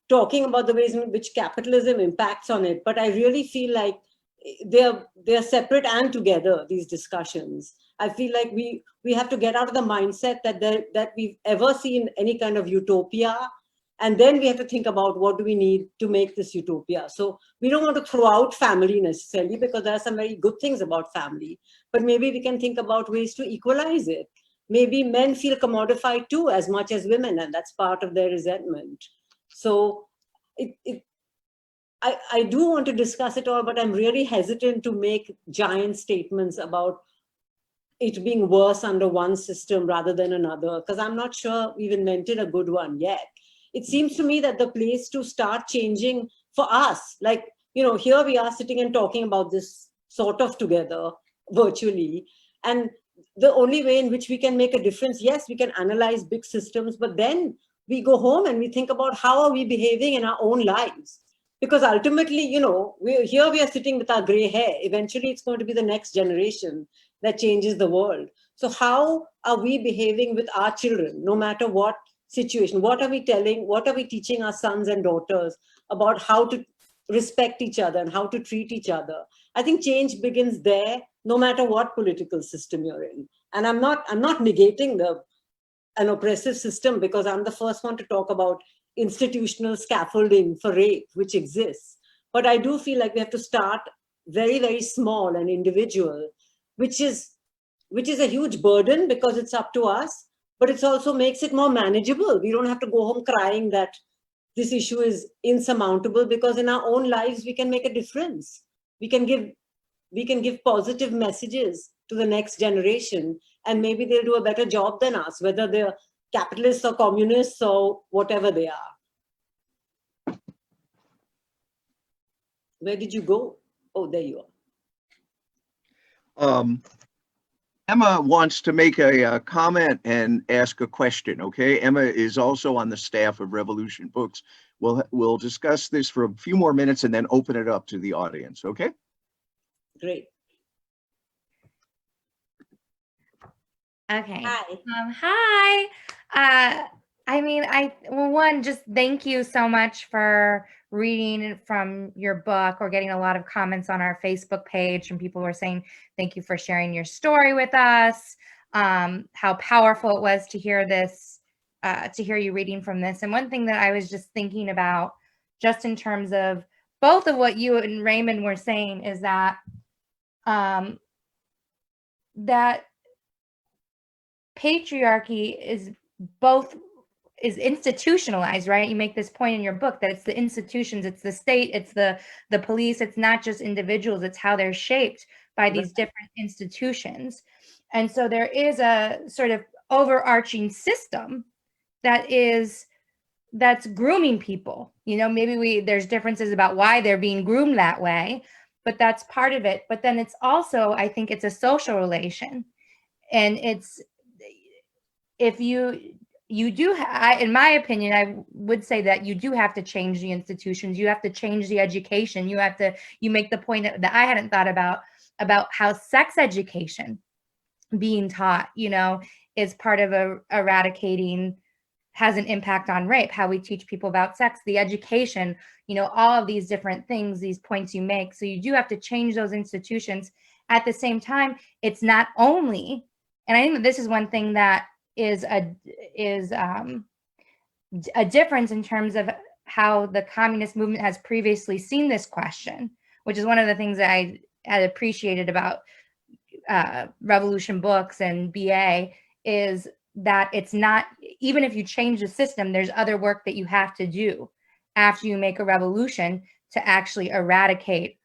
talking about the ways in which capitalism impacts on it, but I really feel like they're separate and together, these discussions. I feel like we have to get out of the mindset that we've ever seen any kind of utopia, and then we have to think about what do we need to make this utopia. So we don't want to throw out family necessarily, because there are some very good things about family, but maybe we can think about ways to equalize it. Maybe men feel commodified too as much as women, and that's part of their resentment. So I do want to discuss it all, but I'm really hesitant to make giant statements about it being worse under one system rather than another, because I'm not sure we've invented a good one yet. It seems to me that the place to start changing for us, like, here we are sitting and talking about this sort of together virtually. And the only way in which we can make a difference, yes, we can analyze big systems, but then we go home and we think about how are we behaving in our own lives. Because ultimately, we are sitting with our gray hair. Eventually, it's going to be the next generation that changes the world. So how are we behaving with our children, no matter what situation? What are we teaching our sons and daughters about how to respect each other and how to treat each other? I think change begins there, no matter what political system you're in. And I'm not negating an oppressive system, because I'm the first one to talk about institutional scaffolding for rape, which exists. But I do feel like we have to start very, very small and individual, which is a huge burden because it's up to us, but it also makes it more manageable. We don't have to go home crying that this issue is insurmountable, because in our own lives, we can make a difference. We can give positive messages to the next generation, and maybe they'll do a better job than us, whether they're capitalists or communists or whatever they are. Where did you go? Oh, there you are. Emma wants to make a comment and ask a question, okay? Emma is also on the staff of Revolution Books. We'll discuss this for a few more minutes and then open it up to the audience, okay? Great. Okay. Hi. Hi. One, just thank you so much for reading from your book. We're getting a lot of comments on our Facebook page from people who are saying, thank you for sharing your story with us, how powerful it was to hear this, to hear you reading from this. And one thing that I was just thinking about, just in terms of both of what you and Raymond were saying, is that that patriarchy is institutionalized, right? You make this point in your book that it's the institutions, it's the state, it's the police, it's not just individuals, it's how they're shaped by these different institutions. And so there is a sort of overarching system that's grooming people. Maybe there's differences about why they're being groomed that way, but that's part of it. But then it's also, I think it's a social relation. And it's, if you do, in my opinion, I would say that you do have to change the institutions. You have to change the education. You make the point that I hadn't thought about how sex education being taught, is part of eradicating, has an impact on rape, how we teach people about sex, the education, all of these different things, these points you make. So you do have to change those institutions. At the same time, it's not only, and I think that this is one thing that is a difference in terms of how the communist movement has previously seen this question, which is one of the things that I had appreciated about Revolution Books and BA, is that it's not, even if you change the system, there's other work that you have to do after you make a revolution to actually eradicate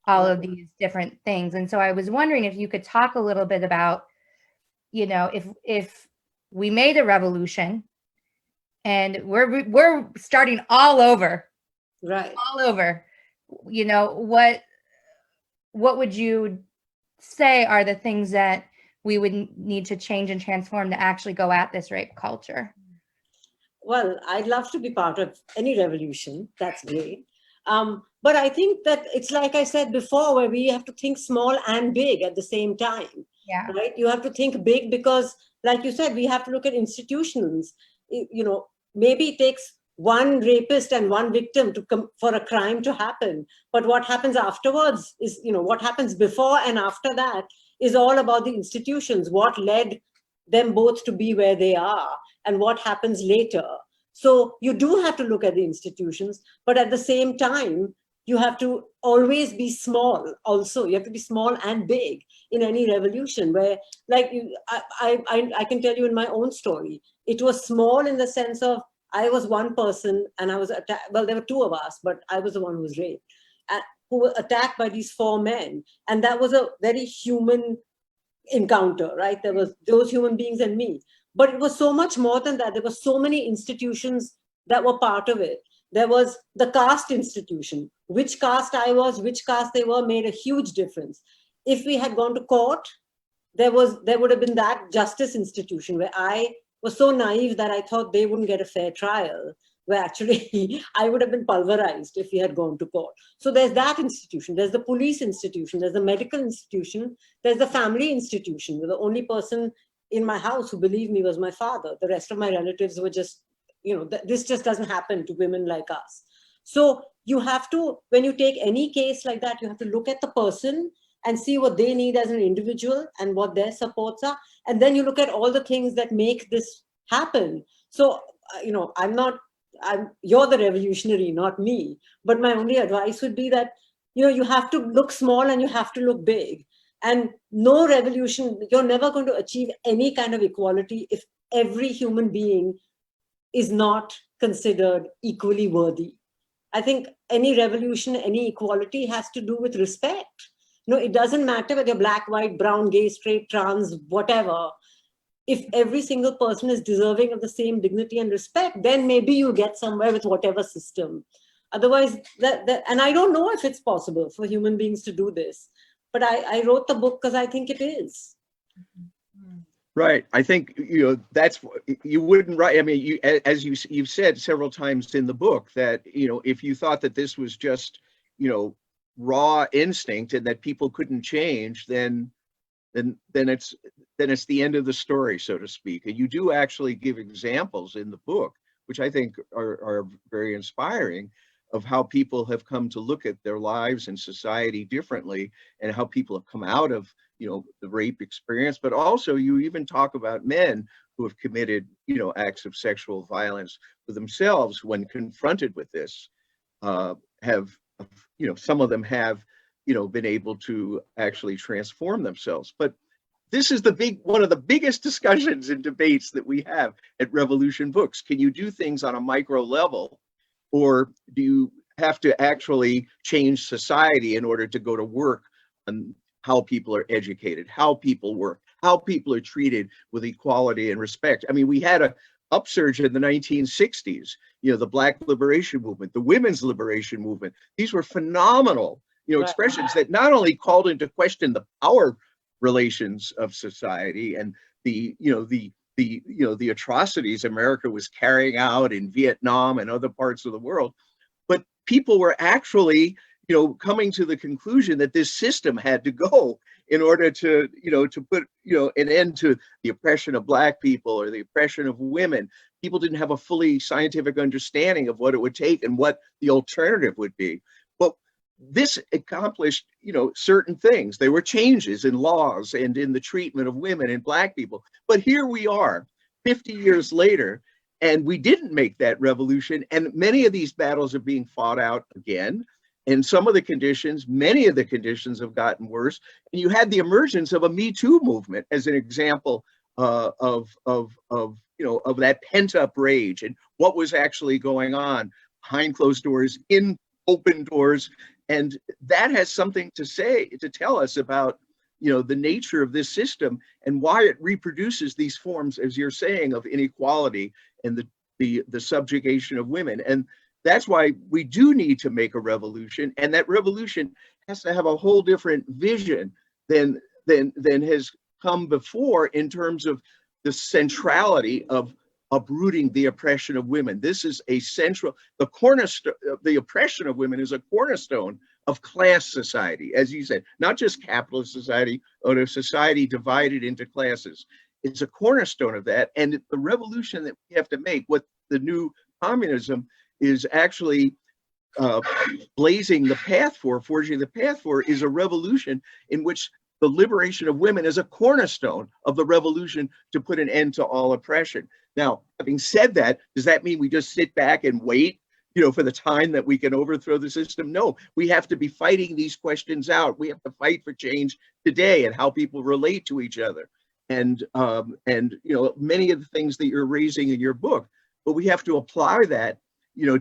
all of these different things. And so I was wondering if you could talk a little bit about, if we made a revolution and we're starting all over, right? All over, what would you say are the things that we would need to change and transform to actually go at this rape culture? Well, I'd love to be part of any revolution. That's great. But I think that it's like I said before, where we have to think small and big at the same time, Yeah. right? You have to think big because, like you said, we have to look at institutions. You know, maybe it takes one rapist and one victim to come for a crime to happen. But what happens afterwards is, you know, what happens before and after that is all about the institutions, what led them both to be where they are and what happens later. So you do have to look at the institutions, but at the same time, you have to always be small also. You have to be small and big in any revolution where, like, I can tell you in my own story, it was small in the sense of I was one person and I was attacked. Well, there were two of us, but I was the one who was raped, who were attacked by these four men. And that was a very human encounter, right? There was those human beings and me. But it was so much more than that. There were so many institutions that were part of it. There was the caste institution. Which caste I was, which caste they were, made a huge difference. If we had gone to court, there would have been that justice institution where I was so naive that I thought they wouldn't get a fair trial, where actually I would have been pulverized if we had gone to court. So there's that institution, there's the police institution, there's the medical institution, there's the family institution. The only person in my house who believed me was my father. The rest of my relatives were just, you know, this just doesn't happen to women like us. So you have to, when you take any case like that, you have to look at the person and see what they need as an individual and what their supports are. And then you look at all the things that make this happen. So, you know, you're the revolutionary, not me. But my only advice would be that, you know, you have to look small and you have to look big. And no revolution, you're never going to achieve any kind of equality if every human being is not considered equally worthy. I think any revolution, any equality has to do with respect. No, it doesn't matter whether you're black, white, brown, gay, straight, trans, whatever. If every single person is deserving of the same dignity and respect, then maybe you get somewhere with whatever system. Otherwise, and I don't know if it's possible for human beings to do this, but I wrote the book because I think it is. Right. I think, you know, that's, you wouldn't write, I mean, as you've said several times in the book that, you know, if you thought that this was just, you know, raw instinct and that people couldn't change, then it's the end of the story, so to speak. And you do actually give examples in the book, which I think are very inspiring, of how people have come to look at their lives and society differently, and how people have come out of, you know, the rape experience. But also you even talk about men who have committed, you know, acts of sexual violence for themselves when confronted with this, have, you know, some of them have, you know, been able to actually transform themselves. But this is one of the biggest discussions and debates that we have at Revolution Books. Can you do things on a micro level, or do you have to actually change society in order to go to work on how people are educated, how people work, how people are treated with equality and respect? I mean, we had a upsurge in the 1960s, you know, the Black liberation movement, the women's liberation movement. These were phenomenal, you know, expressions that not only called into question the power relations of society and the, you know, the atrocities America was carrying out in Vietnam and other parts of the world, but people were actually, you know, coming to the conclusion that this system had to go in order to, you know, to put, you know, an end to the oppression of Black people or the oppression of women. People didn't have a fully scientific understanding of what it would take and what the alternative would be. But this accomplished, you know, certain things. There were changes in laws and in the treatment of women and Black people. But here we are 50 years later, and we didn't make that revolution. And many of these battles are being fought out again. And some of the conditions, many of the conditions have gotten worse. And you had the emergence of a Me Too movement as an example of you know, of that pent up rage and what was actually going on behind closed doors, in open doors. And that has something to tell us about, you know, the nature of this system and why it reproduces these forms, as you're saying, of inequality and the subjugation of women. And that's why we do need to make a revolution, and that revolution has to have a whole different vision than has come before in terms of the centrality of uprooting the oppression of women. This is a central, the cornerstone, the oppression of women is a cornerstone of class society, as you said, not just capitalist society, or a society divided into classes. It's a cornerstone of that. And the revolution that we have to make, what the new communism is actually blazing the path for, forging the path for, is a revolution in which the liberation of women is a cornerstone of the revolution to put an end to all oppression. Now, having said that, does that mean we just sit back and wait, for the time that we can overthrow the system? No, we have to be fighting these questions out. We have to fight for change today and how people relate to each other. And many of the things that you're raising in your book, but we have to apply that,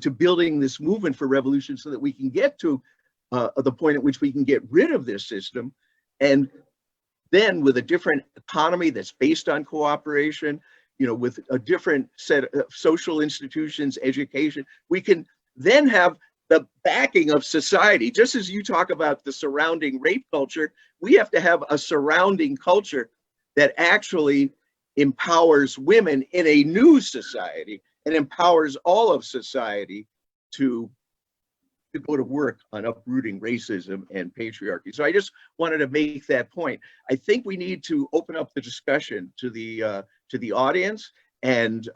to building this movement for revolution so that we can get to the point at which we can get rid of this system. And then with a different economy that's based on cooperation, with a different set of social institutions, education, we can then have the backing of society. Just as you talk about the surrounding rape culture, we have to have a surrounding culture that actually empowers women in a new society and empowers all of society to go to work on uprooting racism and patriarchy. So I just wanted to make that point. I think we need to open up the discussion to the audience, and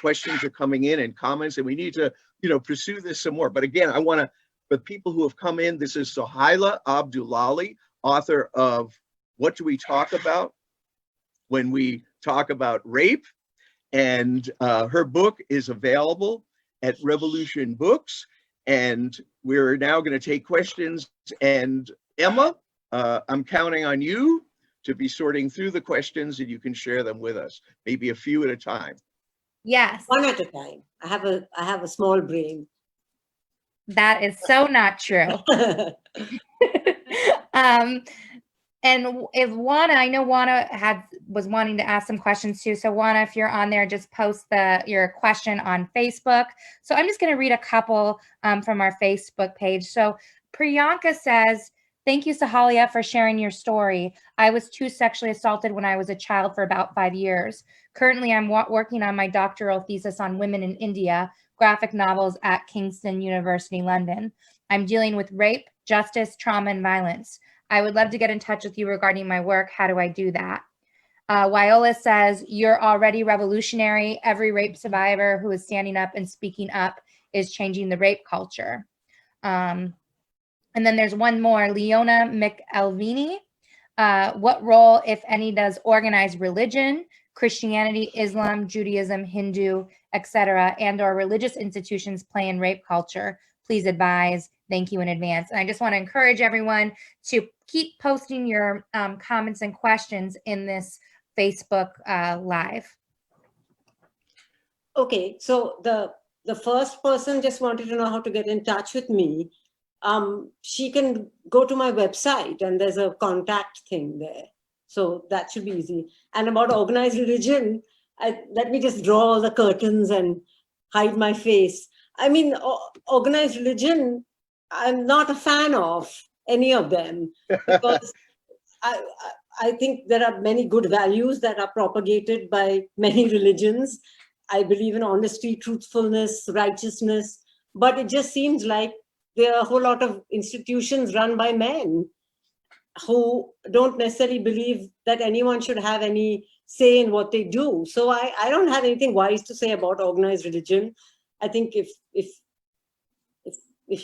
questions are coming in and comments, and we need to pursue this some more. But again, I want to, for people who have come in, this is Sohaila Abdulali, author of What Do We Talk About When We Talk About Rape? And her book is available at Revolution Books. And we're now going to take questions. And Emma, I'm counting on you to be sorting through the questions, and you can share them with us, maybe a few at a time. Yes. One at a time. I have a small brain. That is so not true. And if Juana, I know Juana was wanting to ask some questions too. So Juana, if you're on there, just post your question on Facebook. So I'm just going to read a couple from our Facebook page. So Priyanka says, "Thank you, Sohaila, for sharing your story. I was too sexually assaulted when I was a child for about 5 years. Currently, I'm working on my doctoral thesis on women in India, graphic novels at Kingston University, London. I'm dealing with rape, justice, trauma, and violence. I would love to get in touch with you regarding my work. How do I do that?" Wyola says, "You're already revolutionary. Every rape survivor who is standing up and speaking up is changing the rape culture." And then there's one more, Leona McElvini. "What role, if any, does organized religion, Christianity, Islam, Judaism, Hindu, etc., and/or religious institutions play in rape culture? Please advise. Thank you in advance." And I just want to encourage everyone to keep posting your comments and questions in this Facebook Live. Okay, so the first person just wanted to know how to get in touch with me. She can go to my website and there's a contact thing there. So that should be easy. And about organized religion, let me just draw all the curtains and hide my face. I mean, organized religion, I'm not a fan of any of them, because I think there are many good values that are propagated by many religions. I believe in honesty, truthfulness, righteousness, but it just seems like there are a whole lot of institutions run by men who don't necessarily believe that anyone should have any say in what they do. So I don't have anything wise to say about organized religion. I think if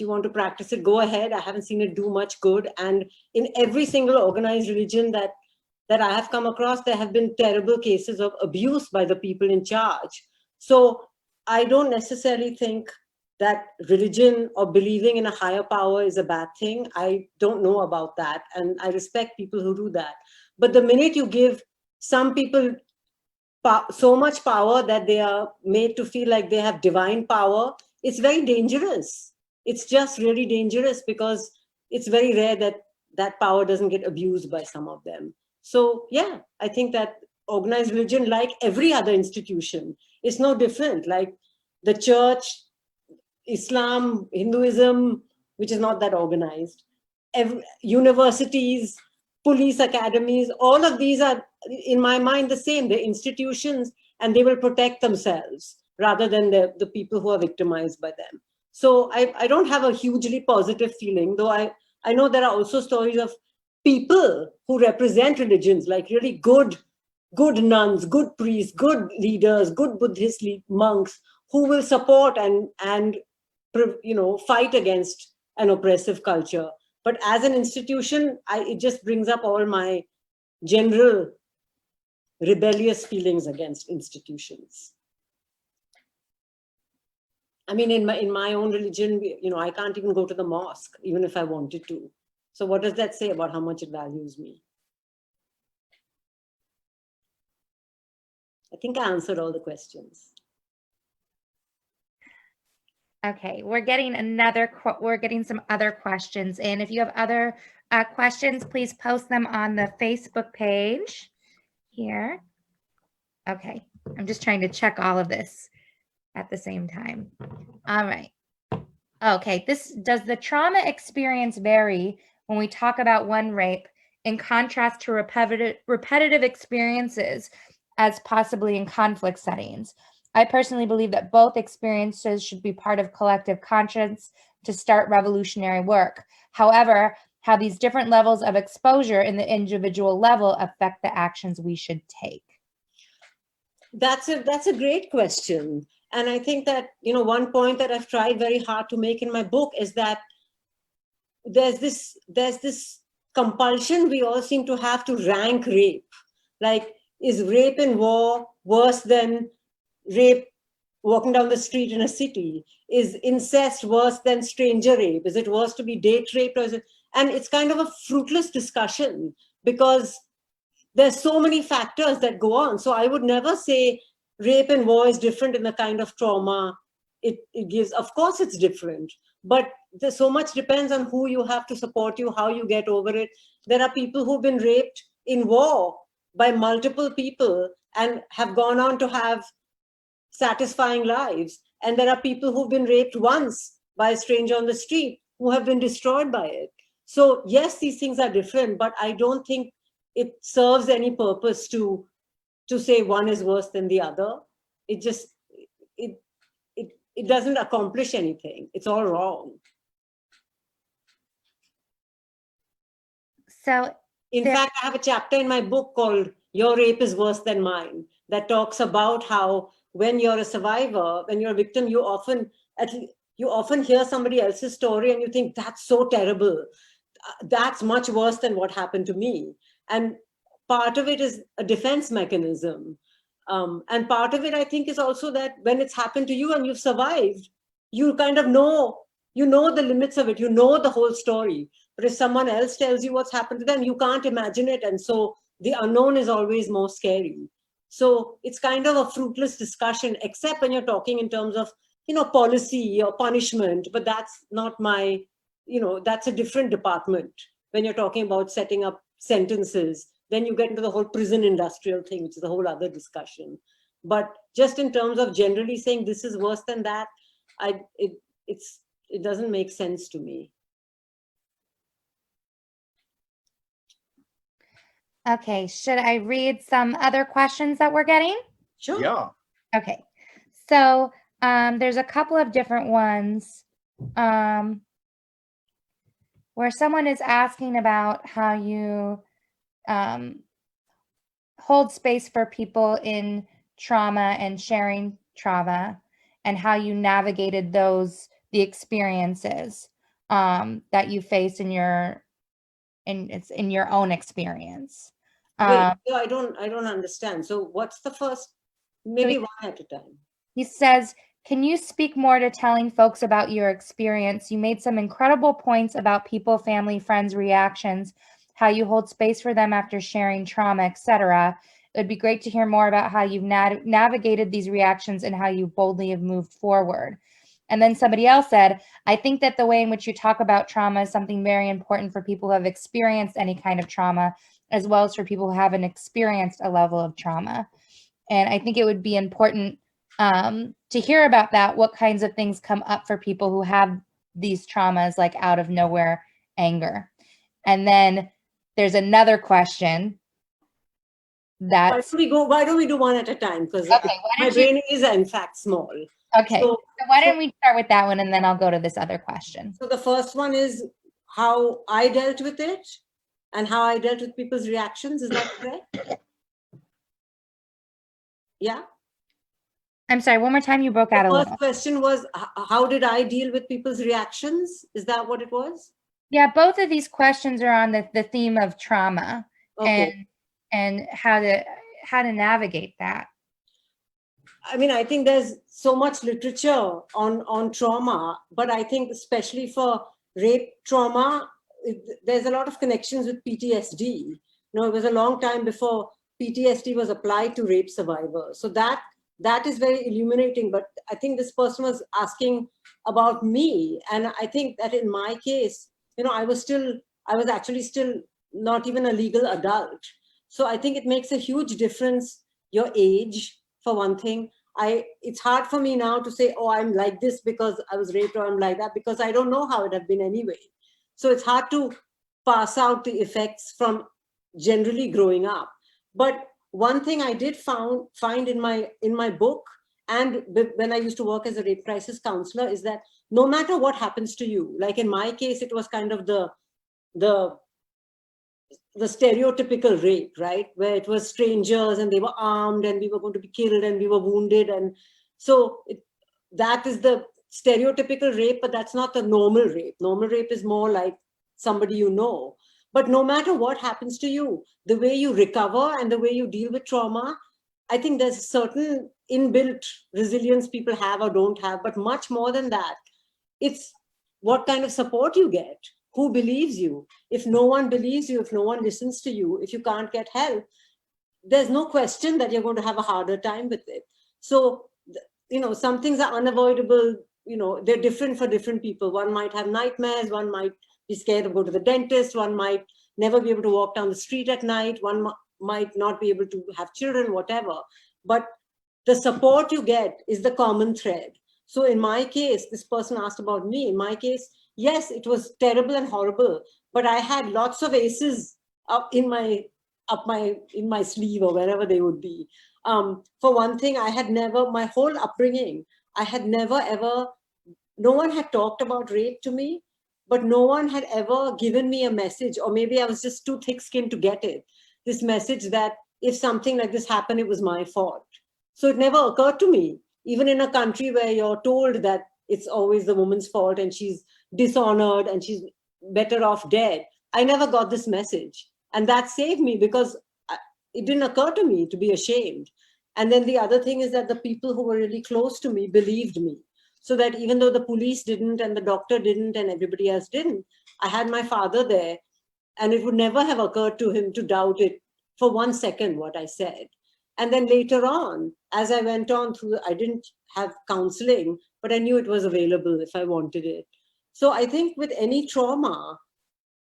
you want to practice it, go ahead. I haven't seen it do much good. And in every single organized religion that I have come across, there have been terrible cases of abuse by the people in charge. So I don't necessarily think that religion or believing in a higher power is a bad thing. I don't know about that. And I respect people who do that. But the minute you give some people so much power that they are made to feel like they have divine power, it's very dangerous. It's just really dangerous, because it's very rare that that power doesn't get abused by some of them. So yeah, I think that organized religion, like every other institution, is no different. Like the church, Islam, Hinduism, which is not that organized, universities, police academies, all of these are, in my mind, the same. They're institutions and they will protect themselves rather than the people who are victimized by them. So I don't have a hugely positive feeling, though I know there are also stories of people who represent religions, like really good nuns, good priests, good leaders, good Buddhist monks, who will support and fight against an oppressive culture. But as an institution, it just brings up all my general rebellious feelings against institutions. I mean, in my own religion, I can't even go to the mosque, even if I wanted to. So what does that say about how much it values me? I think I answered all the questions. Okay, we're getting some other questions in. If you have other questions, please post them on the Facebook page here. Okay, I'm just trying to check all of this at the same time. All right. Okay, does the trauma experience vary when we talk about one rape in contrast to repetitive experiences as possibly in conflict settings? I personally believe that both experiences should be part of collective conscience to start revolutionary work. However, how these different levels of exposure in the individual level affect the actions we should take. That's a great question. And I think that, one point that I've tried very hard to make in my book is that there's this compulsion we all seem to have to rank rape. Like, is rape in war worse than rape walking down the street in a city? Is incest worse than stranger rape? Is it worse to be date raped? And it's kind of a fruitless discussion because there's so many factors that go on. So I would never say rape and war is different in the kind of trauma it gives. Of course it's different, but there's so much depends on who you have to support you, how you get over it. There are people who've been raped in war by multiple people and have gone on to have satisfying lives. And there are people who've been raped once by a stranger on the street who have been destroyed by it. So yes, these things are different, but I don't think it serves any purpose to say one is worse than the other. It just, it doesn't accomplish anything. It's all wrong. So in fact, I have a chapter in my book called Your Rape is Worse Than Mine that talks about how when you're a survivor, when you're a victim, you often hear somebody else's story and you think, that's so terrible. That's much worse than what happened to me. And part of it is a defense mechanism. And part of it, I think, is also that when it's happened to you and you've survived, you kind of know the limits of it, you know the whole story. But if someone else tells you what's happened to them, you can't imagine it. And so the unknown is always more scary. So it's kind of a fruitless discussion, except when you're talking in terms of, policy or punishment. But that's not my, that's a different department. When you're talking about setting up sentences, then you get into the whole prison industrial thing, which is a whole other discussion. But just in terms of generally saying this is worse than that, it doesn't make sense to me. Okay, should I read some other questions that we're getting? Sure. Yeah. Okay, so there's a couple of different ones where someone is asking about how you hold space for people in trauma and sharing trauma, and how you navigated the experiences that you faced in your own experience. Wait, no, I don't understand. So what's the first? Maybe one at a time. He says, can you speak more to telling folks about your experience? You made some incredible points about people, family, friends' reactions, how you hold space for them after sharing trauma, etc. It would be great to hear more about how you've navigated these reactions and how you boldly have moved forward. And then somebody else said, I think that the way in which you talk about trauma is something very important for people who have experienced any kind of trauma, as well as for people who haven't experienced a level of trauma. And I think it would be important to hear about that, what kinds of things come up for people who have these traumas, like out of nowhere anger. And then there's another question that's Why don't we do one at a time? Because okay. my brain is in fact small. Okay, so why don't we start with that one, and then I'll go to this other question. So the first one is how I dealt with it and how I dealt with people's reactions. Is that correct? Yeah. I'm sorry, one more time, you broke out a The little. first question was, how did I deal with people's reactions? Is that what it was? Yeah, both of these questions are on the theme of trauma and how to navigate that. I mean, I think there's so much literature on trauma, but I think especially for rape trauma, there's a lot of connections with PTSD. You know, it was a long time before PTSD was applied to rape survivors. So that is very illuminating. But I think this person was asking about me. And I think that in my case, you know, I was actually still not even a legal adult. So I think it makes a huge difference, your age, for one thing. It's hard for me now to say, oh, I'm like this because I was raped, or I'm like that because I don't know how it had been anyway. So it's hard to pass out the effects from generally growing up. But one thing I did find in my book, and when I used to work as a rape crisis counselor, is that no matter what happens to you, like in my case, it was kind of the stereotypical rape, right? Where it was strangers and they were armed and we were going to be killed and we were wounded. And so that is the stereotypical rape, but that's not the normal rape. Normal rape is more like somebody you know. But no matter what happens to you, the way you recover and the way you deal with trauma, I think there's a certain inbuilt resilience people have or don't have, but much more than that, it's what kind of support you get. Who believes you? If no one believes you, if no one listens to you, if you can't get help, there's no question that you're going to have a harder time with it. So, you know, some things are unavoidable. You know, they're different for different people. One might have nightmares. One might be scared to go to the dentist. One might never be able to walk down the street at night. One might not be able to have children, whatever. But the support you get is the common thread. So in my case, this person asked about me. In my case, yes, it was terrible and horrible, but I had lots of aces up in my sleeve or wherever they would be. For one thing, I had never, my whole upbringing, I had never ever, no one had talked about rape to me, but no one had ever given me a message, or maybe I was just too thick-skinned to get it. This message that if something like this happened, it was my fault. So it never occurred to me, even in a country where you're told that it's always the woman's fault and she's dishonored and she's better off dead. I never got this message. And that saved me because it didn't occur to me to be ashamed. And then the other thing is that the people who were really close to me believed me. So that even though the police didn't and the doctor didn't and everybody else didn't, I had my father there, and it would never have occurred to him to doubt it for 1 second what I said. And then later on, as I went on through, I didn't have counseling, but I knew it was available if I wanted it. So I think with any trauma,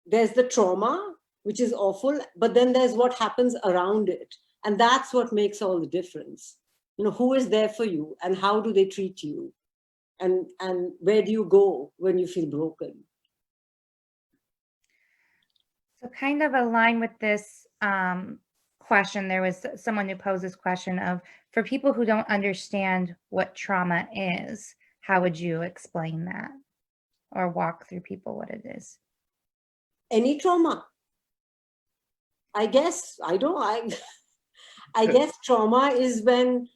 there's the trauma, which is awful, but then there's what happens around it. And that's what makes all the difference. You know, who is there for you and how do they treat you? And where do you go when you feel broken? So kind of align with this question, there was someone who posed this question of, for people who don't understand what trauma is, how would you explain that or walk through people what it is? Any trauma. I guess, I guess trauma is when...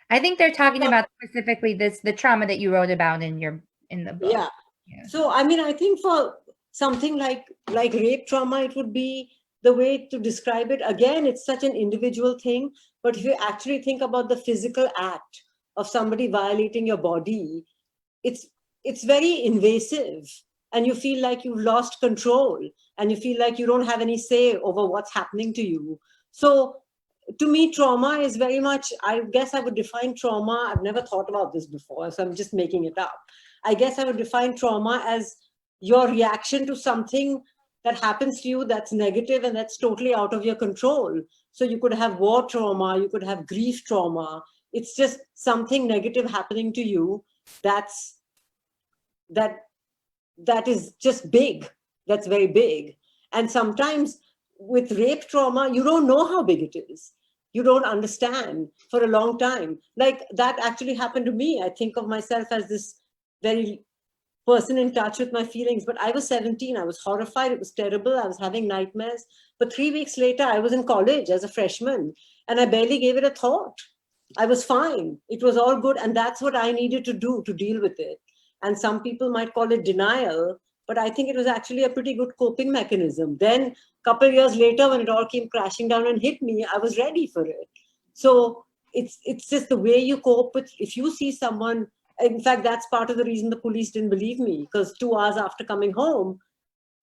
I think they're talking about specifically the trauma that you wrote about in the book. Yeah. So, I mean, I think for something like rape trauma, it would be the way to describe it. Again, it's such an individual thing, but if you actually think about the physical act of somebody violating your body, it's very invasive, and you feel like you've lost control, and you feel like you don't have any say over what's happening to you. So to me, trauma is very much, I guess I would define trauma, I've never thought about this before, so I'm just making it up. I guess I would define trauma as your reaction to something that happens to you that's negative and that's totally out of your control. So you could have war trauma, you could have grief trauma. It's just something negative happening to you that is just big, that's very big. And sometimes with rape trauma, you don't know how big it is. You don't understand for a long time. Like that actually happened to me. I think of myself as this very person in touch with my feelings, but I was 17. I was horrified. It was terrible. I was having nightmares. But 3 weeks later, I was in college as a freshman and I barely gave it a thought. I was fine. It was all good. And that's what I needed to do to deal with it. And some people might call it denial, but I think it was actually a pretty good coping mechanism. Then a couple of years later, when it all came crashing down and hit me, I was ready for it. So it's just the way you cope with, if you see someone, in fact, that's part of the reason the police didn't believe me, because 2 hours after coming home,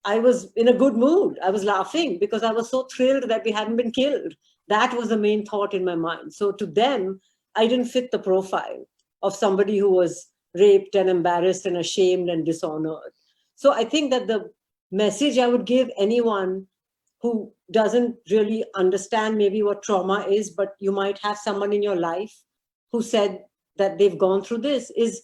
I was in a good mood. I was laughing because I was so thrilled that we hadn't been killed. That was the main thought in my mind. So to them, I didn't fit the profile of somebody who was raped and embarrassed and ashamed and dishonored. So I think that the message I would give anyone who doesn't really understand maybe what trauma is, but you might have someone in your life who said that they've gone through this, is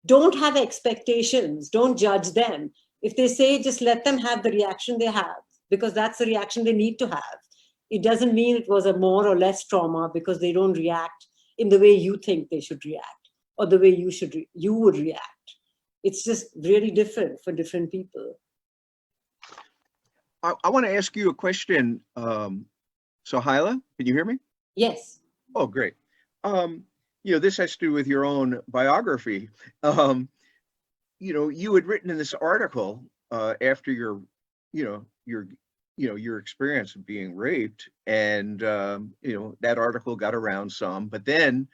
don't have expectations, don't judge them. If they say, just let them have the reaction they have, because that's the reaction they need to have. It doesn't mean it was a more or less trauma because they don't react in the way you think they should react or the way you would react. It's just really different for different people. I want to ask you a question, Sohaila. Can you hear me? Yes. Oh, great. This has to do with your own biography. You had written in this article after your experience of being raped, and that article got around some. But then,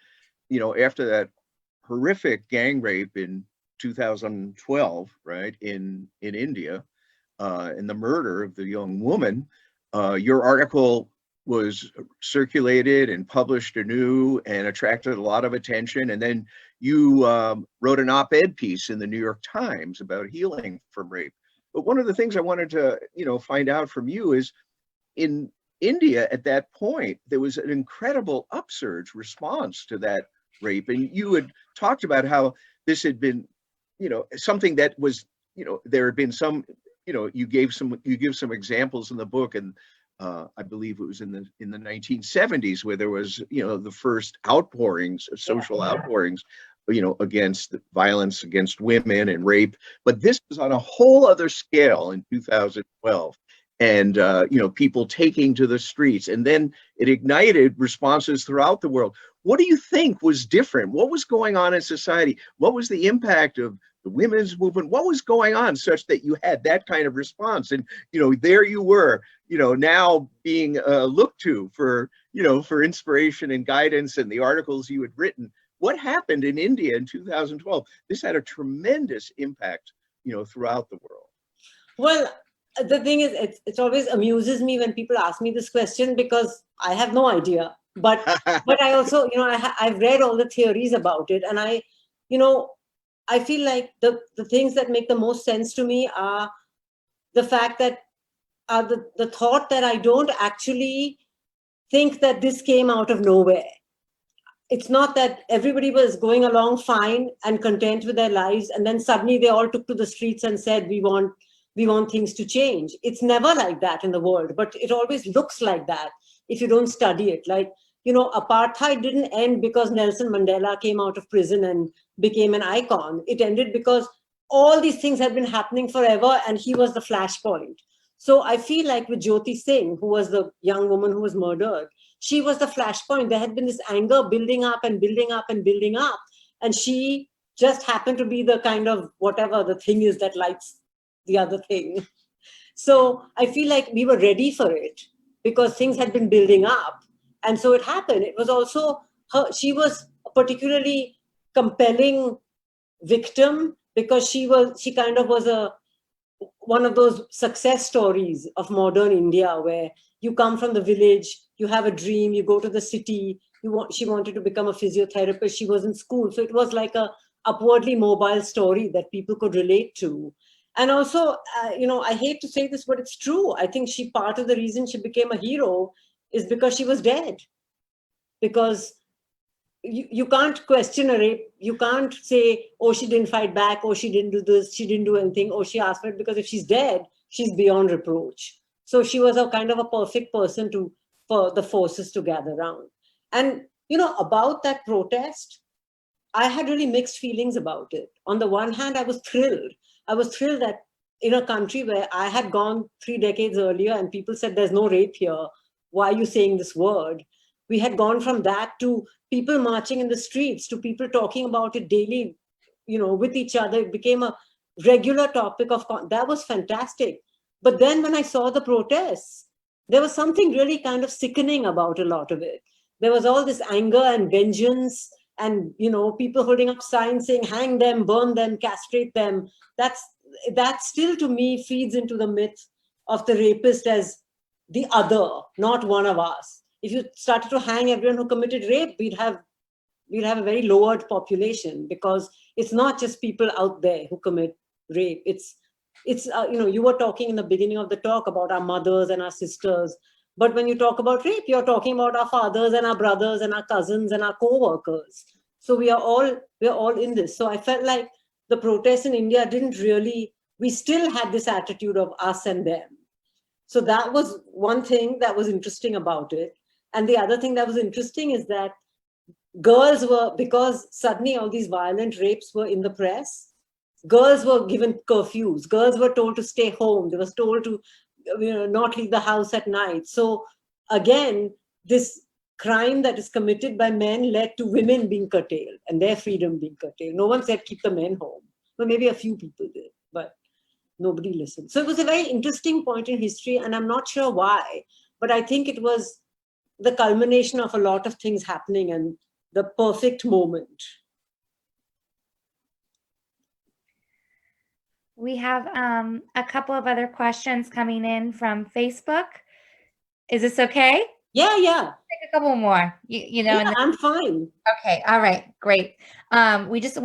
after that horrific gang rape in 2012, right, in India, and the murder of the young woman, your article was circulated and published anew and attracted a lot of attention. And then you wrote an op-ed piece in the New York Times about healing from rape. But one of the things I wanted to, find out from you is, in India at that point, there was an incredible upsurge response to that rape. And you had talked about how this had been, something that was, there had been some, you give some examples in the book, and I believe it was in the 1970s where there was, the first outpourings, social outpourings, against violence against women and rape. But this was on a whole other scale in 2012. And, people taking to the streets, and then it ignited responses throughout the world. What do you think was different? What was going on in society? What was the impact of the women's movement? What was going on such that you had that kind of response? And, there you were, now being looked to for inspiration and guidance, and the articles you had written. What happened in India in 2012? This had a tremendous impact, throughout the world. Well, the thing is, it always amuses me when people ask me this question, because I have no idea. But I also, I've read all the theories about it, and I feel like the things that make the most sense to me are the fact that the thought that I don't actually think that this came out of nowhere. It's not that everybody was going along fine and content with their lives, and then suddenly they all took to the streets and said, we want things to change. It's never like that in the world, but it always looks like that if you don't study it. Like, apartheid didn't end because Nelson Mandela came out of prison and became an icon. It ended because all these things had been happening forever, and he was the flashpoint. So I feel like with Jyoti Singh, who was the young woman who was murdered, she was the flashpoint. There had been this anger building up and building up and building up. And she just happened to be the kind of whatever the thing is that lights the other thing. So I feel like we were ready for it because things had been building up. And so it happened. It was also she was a particularly compelling victim because she kind of was one of those success stories of modern India, where you come from the village, you have a dream, you go to the city, she wanted to become a physiotherapist, she was in school. So it was like a upwardly mobile story that people could relate to. And also, I hate to say this, but it's true. I think part of the reason she became a hero is because she was dead. Because you can't question a rape. You can't say, oh, she didn't fight back, oh, she didn't do this, she didn't do anything, oh, she asked for it, because if she's dead, she's beyond reproach. So she was a kind of a perfect person for the forces to gather around. And, about that protest, I had really mixed feelings about it. On the one hand, I was thrilled. I was thrilled that in a country where I had gone 3 decades earlier and people said, there's no rape here, why are you saying this word? We had gone from that to people marching in the streets, to people talking about it daily, with each other. It became a regular topic that was fantastic. But then when I saw the protests, there was something really kind of sickening about a lot of it. There was all this anger and vengeance, and people holding up signs saying hang them, burn them, castrate them. That still to me feeds into the myth of the rapist as the other, not one of us. If you started to hang everyone who committed rape, we'd have a very lowered population, because it's not just people out there who commit rape. It's you were talking in the beginning of the talk about our mothers and our sisters, but when you talk about rape, you're talking about our fathers and our brothers and our cousins and our co-workers. So we're all in this. So I felt like the protests in India we still had this attitude of us and them. So that was one thing that was interesting about it. And the other thing that was interesting is that because suddenly all these violent rapes were in the press, girls were given curfews. Girls were told to stay home. They were told to not leave the house at night. So again, this crime that is committed by men led to women being curtailed and their freedom being curtailed. No one said keep the men home. Well, maybe a few people did, but nobody listened. So it was a very interesting point in history, and I'm not sure why, but I think it was the culmination of a lot of things happening and the perfect moment. We have a couple of other questions coming in from Facebook. Is this okay? Yeah. Take a couple more. Yeah, I'm fine. Okay. All right. Great. There's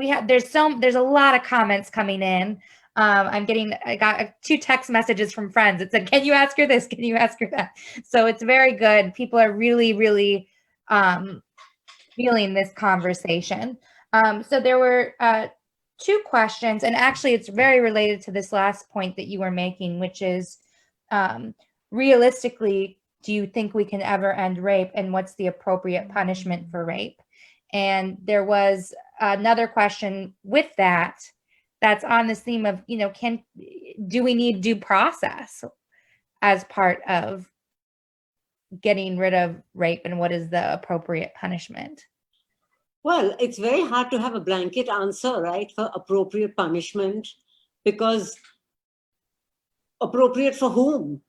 a lot of comments coming in. I got 2 text messages from friends. It said, can you ask her this? Can you ask her that? So it's very good. People are really, really feeling this conversation. So there were 2 questions, and actually it's very related to this last point that you were making, which is realistically, do you think we can ever end rape, and what's the appropriate punishment for rape? And there was another question with that's on this theme of, do we need due process as part of getting rid of rape, and what is the appropriate punishment? Well, it's very hard to have a blanket answer, right, for appropriate punishment, because appropriate for whom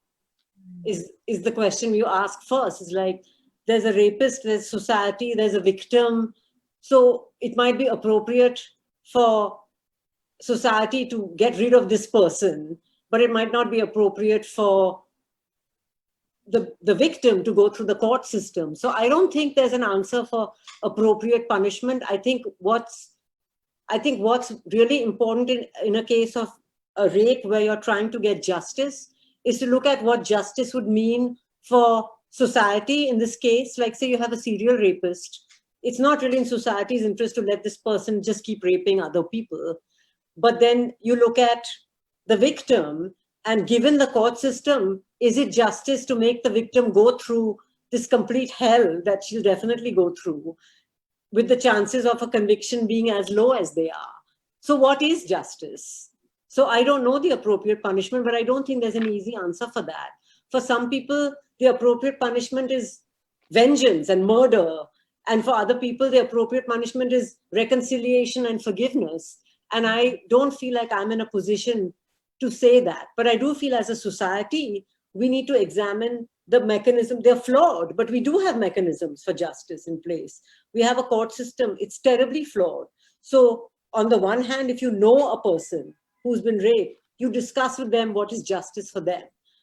is the question you ask first. It's like, there's a rapist, there's society, there's a victim. So it might be appropriate for society to get rid of this person, but it might not be appropriate for the victim to go through the court system. So I don't think there's an answer for appropriate punishment. I think what's really important in a case of a rape where you're trying to get justice is to look at what justice would mean for society in this case. Like, say you have a serial rapist. It's not really in society's interest to let this person just keep raping other people. But then you look at the victim, and given the court system, is it justice to make the victim go through this complete hell that she'll definitely go through, with the chances of a conviction being as low as they are? So what is justice? So I don't know the appropriate punishment, but I don't think there's an easy answer for that. For some people, the appropriate punishment is vengeance and murder. And for other people, the appropriate punishment is reconciliation and forgiveness. And I don't feel like I'm in a position to say that. But I do feel as a society, we need to examine the mechanism. They're flawed, but we do have mechanisms for justice in place. We have a court system. It's terribly flawed. So on the one hand, if you know a person who's been raped, you discuss with them what is justice for them.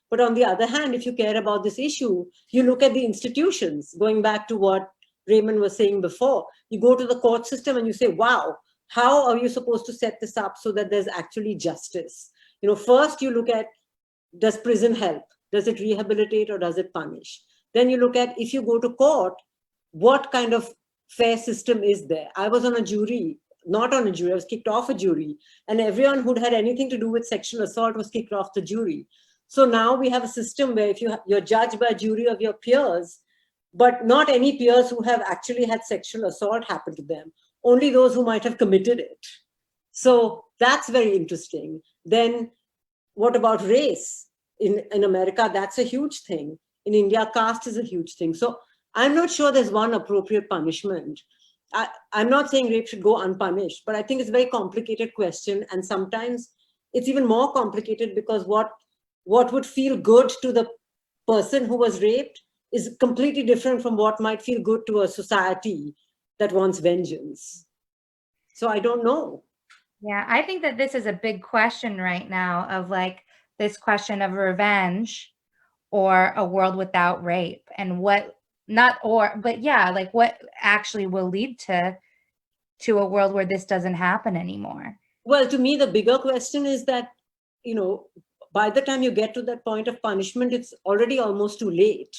But on the other hand, if you care about this issue, you look at the institutions, going back to what Raymond was saying before. You go to the court system and you say, wow, how are you supposed to set this up so that there's actually justice? First you look at, does prison help? Does it rehabilitate or does it punish? Then you look at, if you go to court, what kind of fair system is there? I was on a jury, not on a jury, I was kicked off a jury, and everyone who'd had anything to do with sexual assault was kicked off the jury. So now we have a system where if you're judged by a jury of your peers, but not any peers who have actually had sexual assault happen to them, only those who might have committed it. So that's very interesting. Then what about race? In America, that's a huge thing. In India, caste is a huge thing. So I'm not sure there's one appropriate punishment. I'm not saying rape should go unpunished, but I think it's a very complicated question. And sometimes it's even more complicated because what would feel good to the person who was raped is completely different from what might feel good to a society that wants vengeance. So I don't know. Yeah, I think that this is a big question right now of like this question of revenge or a world without rape, and what what actually will lead to a world where this doesn't happen anymore. Well, to me, the bigger question is that, by the time you get to that point of punishment, it's already almost too late.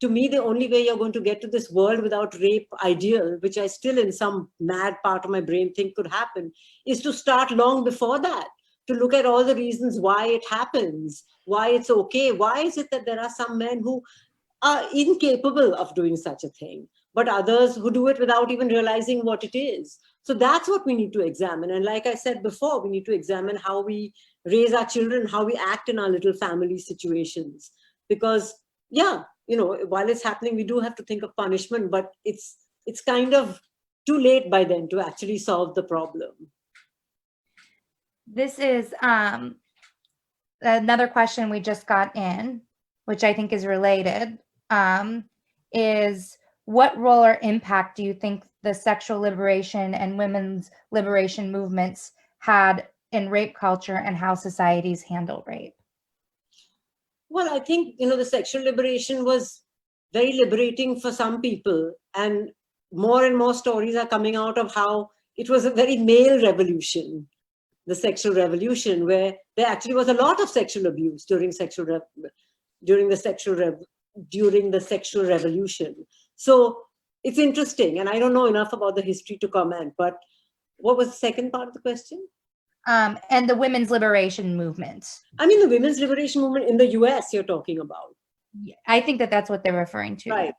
To me, the only way you're going to get to this world without rape ideal, which I still in some mad part of my brain think could happen, is to start long before that, to look at all the reasons why it happens, why it's okay. Why is it that there are some men who are incapable of doing such a thing, but others who do it without even realizing what it is? So that's what we need to examine. And like I said before, we need to examine how we raise our children, how we act in our little family situations. Because, while it's happening, we do have to think of punishment, but it's kind of too late by then to actually solve the problem. This is another question we just got in, which I think is related, is what role or impact do you think the sexual liberation and women's liberation movements had in rape culture and how societies handle rape? Well, I think, the sexual liberation was very liberating for some people. And more stories are coming out of how it was a very male revolution, the sexual revolution, where there actually was a lot of sexual abuse during the sexual revolution. So it's interesting. And I don't know enough about the history to comment, but what was the second part of the question? And the women's liberation movement. I mean, the women's liberation movement in the US you're talking about. Yeah, I think that that's what they're referring to. Right.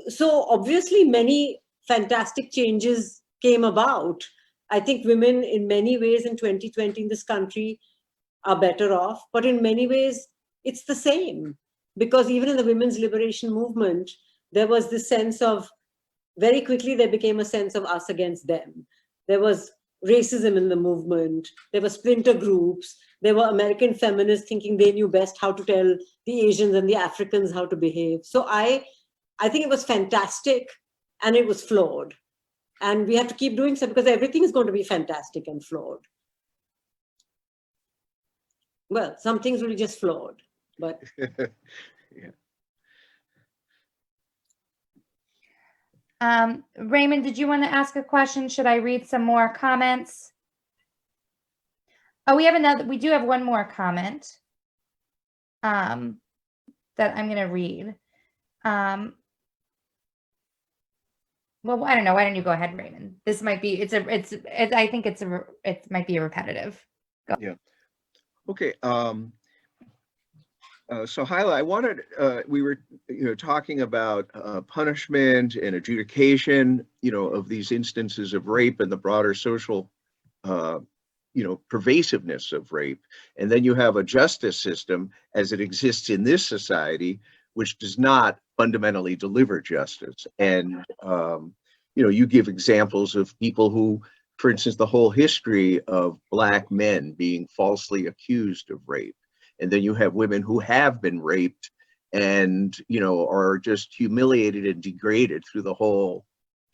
So obviously many fantastic changes came about. I think women in many ways in 2020 in this country are better off, but in many ways it's the same. Because even in the women's liberation movement, there was this sense of, very quickly there became a sense of us against them. There was racism in the movement. There were splinter groups. There were American feminists thinking they knew best how to tell the Asians and the Africans how to behave. So I think it was fantastic and it was flawed. And we have to keep doing so because everything is going to be fantastic and flawed. Well, some things will be just flawed, but. Yeah. Raymond, did you want to ask a question? Should I read some more comments? Oh, we do have one more comment that I'm going to read. Well, I don't know. Why don't you go ahead, Raymond? This might be, I think it might be a repetitive. Go. Yeah. Okay. Sohaila, I wanted, we were, talking about punishment and adjudication, of these instances of rape and the broader social, pervasiveness of rape. And then you have a justice system as it exists in this society, which does not fundamentally deliver justice. And, you give examples of people who, for instance, the whole history of Black men being falsely accused of rape. And then you have women who have been raped and, are just humiliated and degraded through the whole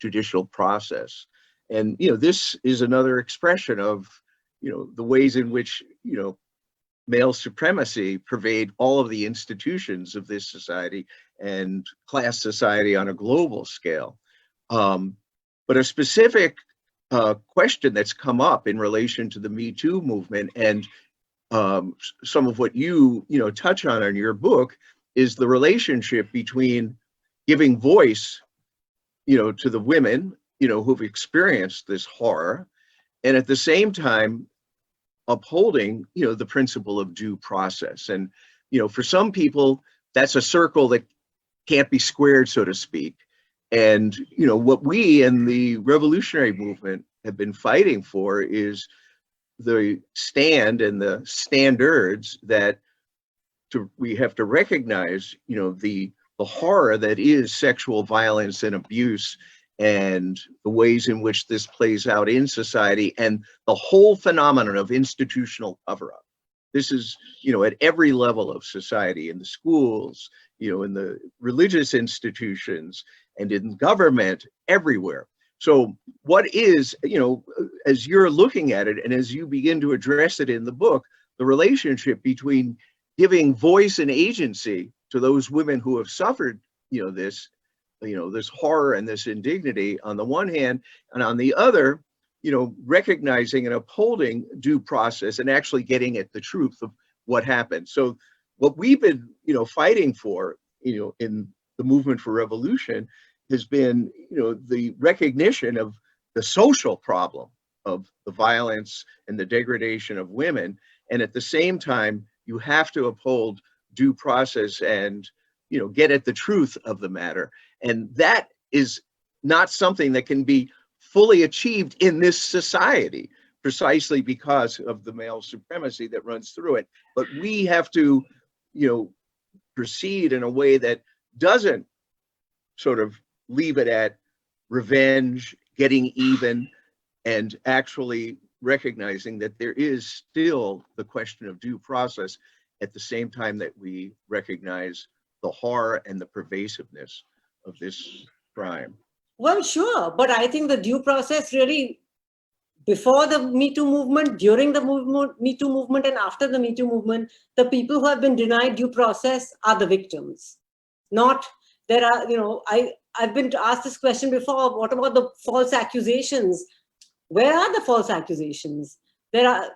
judicial process. And, this is another expression of, the ways in which, male supremacy pervade all of the institutions of this society and class society on a global scale. But a specific question that's come up in relation to the Me Too movement and some of what you touch on in your book is the relationship between giving voice, to the women, who've experienced this horror, and at the same time upholding, the principle of due process. And for some people, that's a circle that can't be squared, so to speak. And, what we in the revolutionary movement have been fighting for is the stand and the standards that we have to recognize, the horror that is sexual violence and abuse, and the ways in which this plays out in society, and the whole phenomenon of institutional cover-up. This is, at every level of society, in the schools, in the religious institutions, and in government, everywhere. So what is, as you're looking at it, and as you begin to address it in the book, the relationship between giving voice and agency to those women who have suffered, this horror and this indignity on the one hand, and on the other, recognizing and upholding due process and actually getting at the truth of what happened. So what we've been, fighting for, in the movement for revolution has been, the recognition of the social problem of the violence and the degradation of women. And at the same time, you have to uphold due process and, get at the truth of the matter. And that is not something that can be fully achieved in this society, precisely because of the male supremacy that runs through it. But we have to, proceed in a way that doesn't sort of leave it at revenge, getting even, and actually recognizing that there is still the question of due process at the same time that we recognize the horror and the pervasiveness of this crime. Well, sure, but I think the due process really, before the Me Too movement, during the Me Too movement, and after the Me Too movement, the people who have been denied due process are the victims. Not, there are, I've been asked this question before, what about the false accusations? Where are the false accusations? I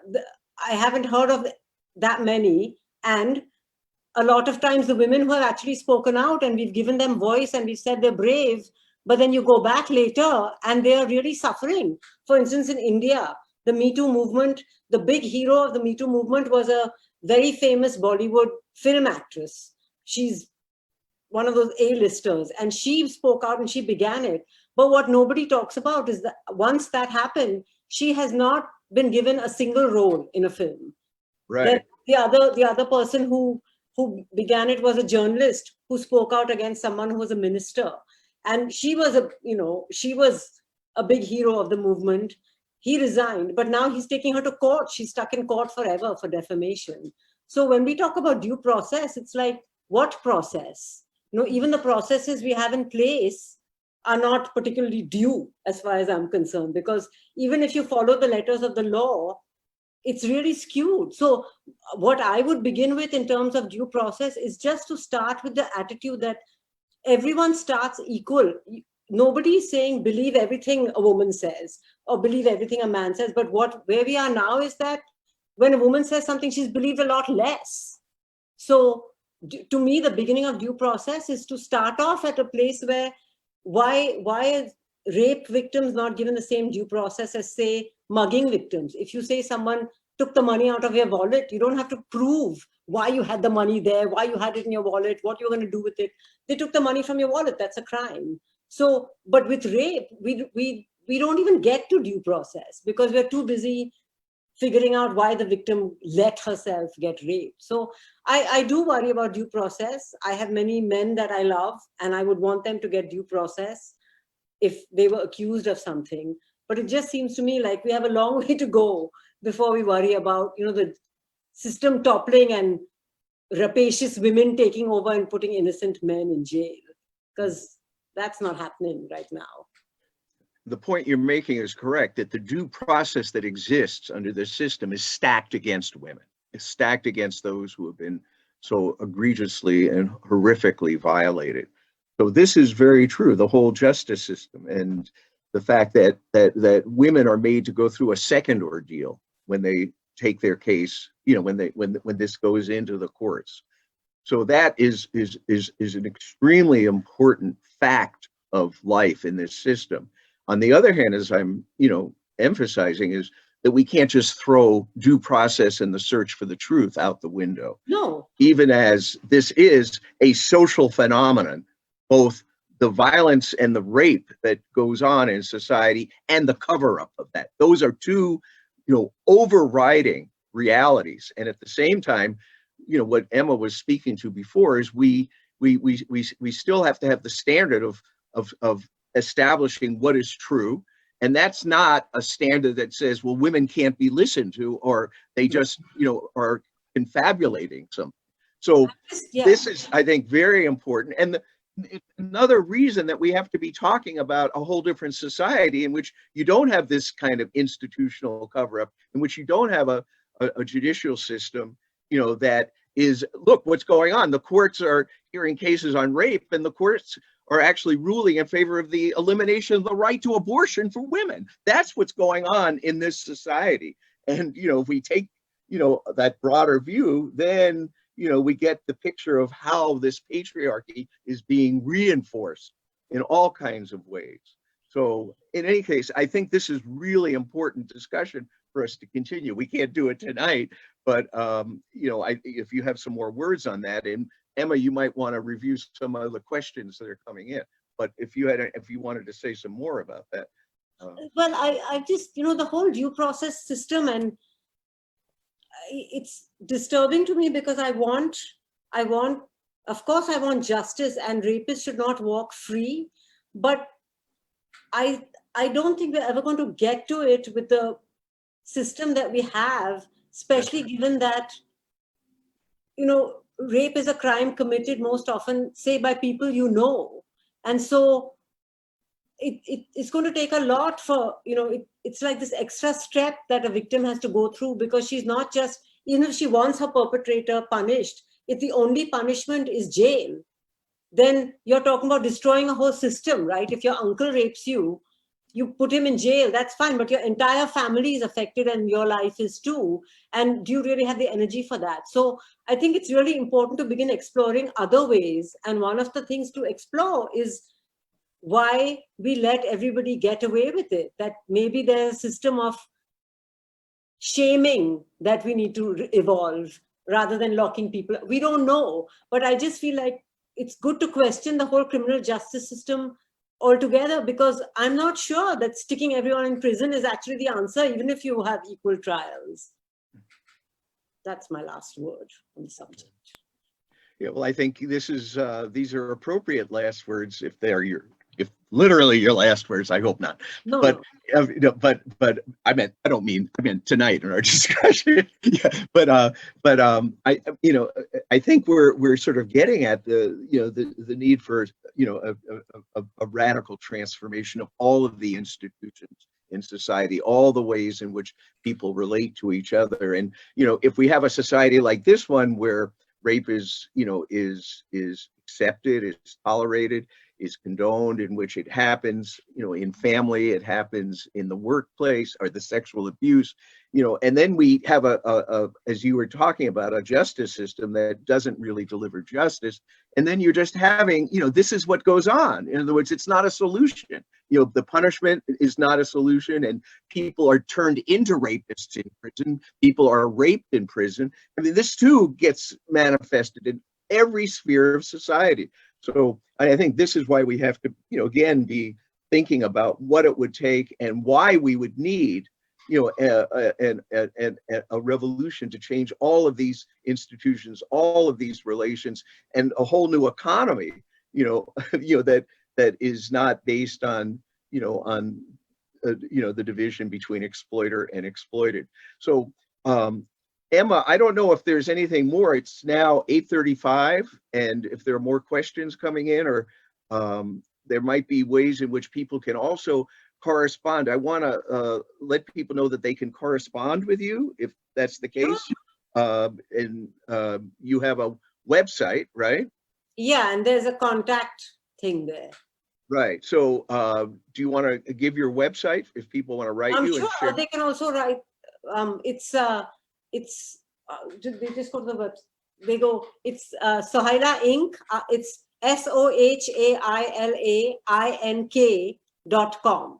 haven't heard of that many. And a lot of times the women who have actually spoken out and we've given them voice and we've said they're brave, but then you go back later and they're really suffering. For instance, in India, the Me Too movement, the big hero of the Me Too movement was a very famous Bollywood film actress. She's one of those A-listers, and she spoke out and she began it. But what nobody talks about is that once that happened, she has not been given a single role in a film. Right. The other person who began it was a journalist who spoke out against someone who was a minister. And she was a big hero of the movement. He resigned, but now he's taking her to court. She's stuck in court forever for defamation. So when we talk about due process, it's like, what process? Even the processes we have in place are not particularly due as far as I'm concerned, because even if you follow the letters of the law, it's really skewed. So what I would begin with in terms of due process is just to start with the attitude that everyone starts equal. Nobody is saying believe everything a woman says or believe everything a man says, but where we are now is that when a woman says something, she's believed a lot less. So to me, the beginning of due process is to start off at a place where why is rape victims not given the same due process as, say, mugging victims? If you say someone took the money out of your wallet, you don't have to prove why you had the money there, why you had it in your wallet, what you're going to do with it. They took the money from your wallet. That's a crime. So, but with rape, we don't even get to due process because we're too busy figuring out why the victim let herself get raped. So I do worry about due process. I have many men that I love and I would want them to get due process if they were accused of something. But it just seems to me like we have a long way to go before we worry about, the system toppling and rapacious women taking over and putting innocent men in jail, because that's not happening right now. The point you're making is correct, that the due process that exists under this system is stacked against women. It's stacked against those who have been so egregiously and horrifically violated. So this is very true, the whole justice system, and the fact that women are made to go through a second ordeal when they take their case, when this goes into the courts. So that is an extremely important fact of life in this system. On the other hand, as I'm, emphasizing, is that we can't just throw due process and the search for the truth out the window. No. Even as this is a social phenomenon, both the violence and the rape that goes on in society and the cover-up of that. Those are two, overriding realities. And at the same time, what Emma was speaking to before is we still have to have the standard of establishing what is true. And that's not a standard that says, well, women can't be listened to, or they just, are confabulating something. So this is, I think, very important. And another reason that we have to be talking about a whole different society in which you don't have this kind of institutional cover-up, in which you don't have a judicial system, that is, look, what's going on. The courts are hearing cases on rape, and the courts are actually ruling in favor of the elimination of the right to abortion for women. That's what's going on in this society. And, if we take, that broader view, then, we get the picture of how this patriarchy is being reinforced in all kinds of ways. So in any case, I think this is really important discussion for us to continue. We can't do it tonight, but if you have some more words on that, and Emma, you might want to review some of the questions that are coming in. But if you wanted to say some more about that. Well, I just, the whole due process system, and it's disturbing to me because I want, of course, I want justice, and rapists should not walk free. But I don't think we're ever going to get to it with the system that we have, especially given that, rape is a crime committed most often, say, by people you know. And so it's going to take a lot for, it's like this extra step that a victim has to go through, because she's not just, even if she wants her perpetrator punished, if the only punishment is jail, then you're talking about destroying a whole system, right? If your uncle rapes you, you put him in jail, that's fine, but your entire family is affected and your life is too. And do you really have the energy for that? So I think it's really important to begin exploring other ways. And one of the things to explore is why we let everybody get away with it, that maybe there's a system of shaming that we need to evolve rather than locking people. We don't know, but I just feel like it's good to question the whole criminal justice system altogether, because I'm not sure that sticking everyone in prison is actually the answer, even if you have equal trials. That's my last word on the subject. Yeah, well, I think this is these are appropriate last words if they're if literally your last words. I hope not. No, but no. But I meant tonight in our discussion. Yeah, but I think we're sort of getting at the need for a radical transformation of all of the institutions in society, all the ways in which people relate to each other. And if we have a society like this one where rape is accepted, is tolerated, is condoned, in which it happens, in family, it happens in the workplace, or the sexual abuse, and then we have a as you were talking about, a justice system that doesn't really deliver justice. And then you're just having, this is what goes on. In other words, it's not a solution. The punishment is not a solution, and people are turned into rapists in prison. People are raped in prison. I mean, this too gets manifested in every sphere of society. So I think this is why we have to, again, be thinking about what it would take and why we would need, a revolution to change all of these institutions, all of these relations, and a whole new economy, that is not based on, the division between exploiter and exploited. So, Emma, I don't know if there's anything more. It's now 8:35, and if there are more questions coming in, or there might be ways in which people can also correspond. I want to let people know that they can correspond with you if that's the case. And you have a website, right? Yeah, and there's a contact thing there. Right. So do you want to give your website if people want to write you? Sure, and share? they can also write. They just go to the website. They go, it's Sohaila Inc. It's SOHAILAINK.com.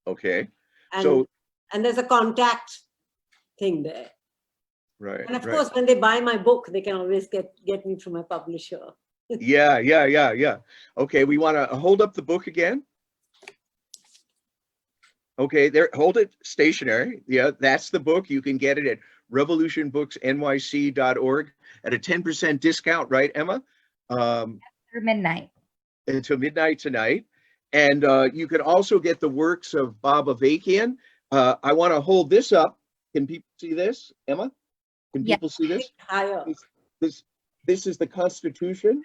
Okay. And, So And there's a contact thing there. Right. And of right. course, when they buy my book, they can always get me through my publisher. Yeah. Okay, we want to hold up the book again. Okay, there, hold it stationary. Yeah, that's the book. You can get it at revolutionbooksnyc.org at a 10% discount, right, Emma? Through midnight. Until midnight tonight. And you can also get the works of Bob Avakian. I want to hold this up. Can people see this, Emma? Can Yeah. people see this? Higher. This is the Constitution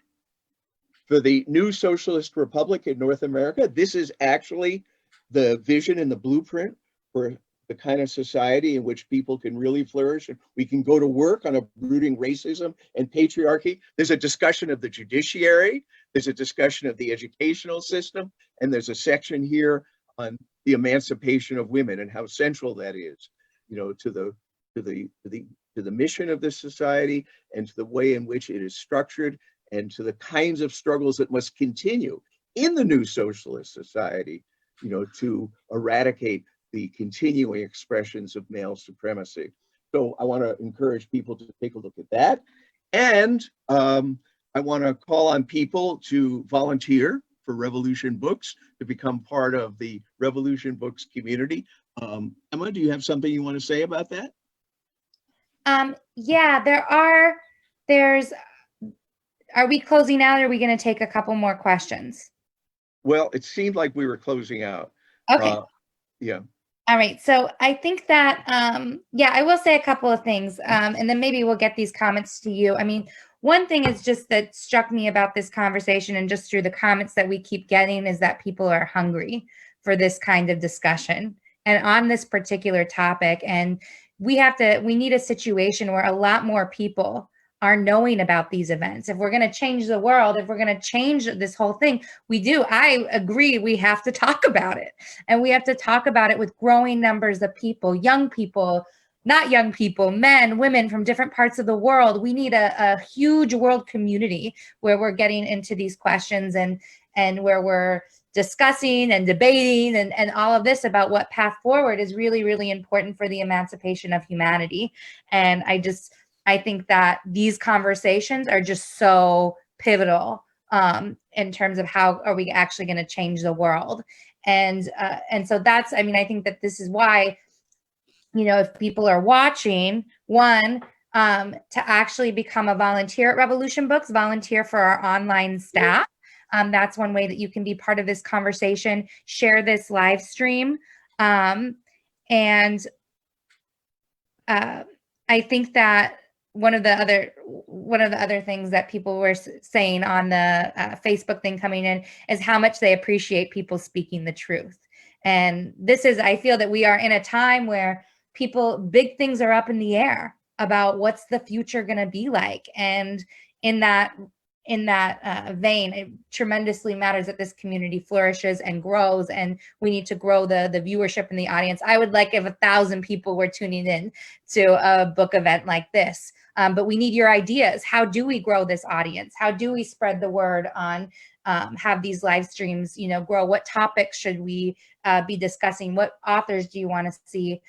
for the new socialist republic in North America. This is actually the vision and the blueprint for the kind of society in which people can really flourish. And we can go to work on uprooting racism and patriarchy. There's a discussion of the judiciary. There's a discussion of the educational system. And there's a section here on the emancipation of women and how central that is, you know, to the mission of this society and to the way in which it is structured and to the kinds of struggles that must continue in the new socialist society, you know, to eradicate the continuing expressions of male supremacy. So I want to encourage people to take a look at that. And I want to call on people to volunteer for Revolution Books, to become part of the Revolution Books community. Emma, do you have something you want to say about that? Yeah, are we closing out or are we going to take a couple more questions? Well, it seemed like we were closing out. Okay. Yeah. All right. So I think that, yeah, I will say a couple of things, and then maybe we'll get these comments to you. I mean, one thing is just that struck me about this conversation and just through the comments that we keep getting is that people are hungry for this kind of discussion and on this particular topic. And we need a situation where a lot more people are knowing about these events. If we're going to change the world, if we're going to change this whole thing, I agree, we have to talk about it. And we have to talk about it with growing numbers of people, young people, not young people, men, women from different parts of the world. We need a huge world community where we're getting into these questions and where we're discussing and debating and all of this about what path forward is really, really important for the emancipation of humanity. And I think that these conversations are just so pivotal in terms of how are we actually going to change the world. And so that's, I mean, I think that this is why, you know, if people are watching, one, to actually become a volunteer at Revolution Books, volunteer for our online staff. That's one way that you can be part of this conversation, share this live stream. And I think that one of the other things that people were saying on the Facebook thing coming in is how much they appreciate people speaking the truth. And I feel that we are in a time where big things are up in the air about what's the future going to be like. And in that vein, it tremendously matters that this community flourishes and grows, and we need to grow the viewership and the audience. I would like if 1,000 people were tuning in to a book event like this. But we need your ideas. How do we grow this audience? How do we spread the word on, have these live streams, you know, grow? What topics should we be discussing? What authors do you want to see?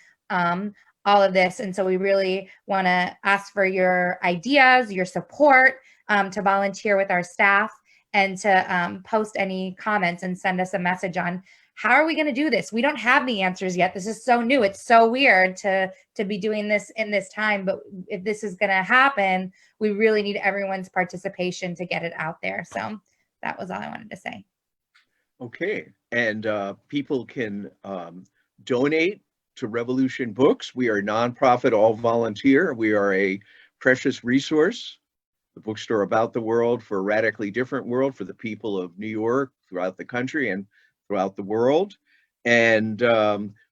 All of this. And so we really want to ask for your ideas, your support, to volunteer with our staff and to post any comments and send us a message on how are we going to do this? We don't have the answers yet. This is so new. It's so weird to be doing this in this time. But if this is going to happen, we really need everyone's participation to get it out there. So that was all I wanted to say. Okay. And people can donate to Revolution Books. We are nonprofit, all volunteer. We are a precious resource, the bookstore about the world for a radically different world for the people of New York, throughout the country and throughout the world. And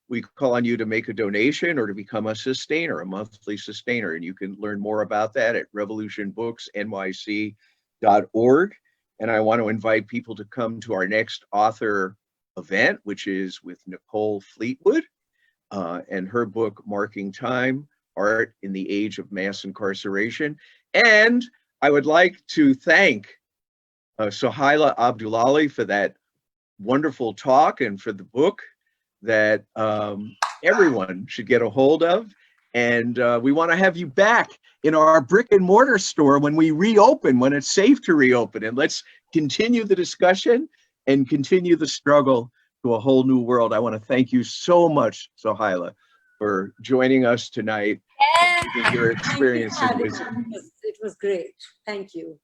we call on you to make a donation or to become a sustainer, a monthly sustainer. And you can learn more about that at revolutionbooksnyc.org. And I want to invite people to come to our next author event, which is with Nicole Fleetwood and her book, Marking Time, Art in the Age of Mass Incarceration. And I would like to thank Sohaila Abdulali for that wonderful talk and for the book that everyone should get a hold of. And we want to have you back in our brick and mortar store when we reopen, when it's safe to reopen. And let's continue the discussion and continue the struggle to a whole new world. I want to thank you so much, Sohaila, for joining us tonight. Yeah. Your experience and wisdom. It was great. Thank you.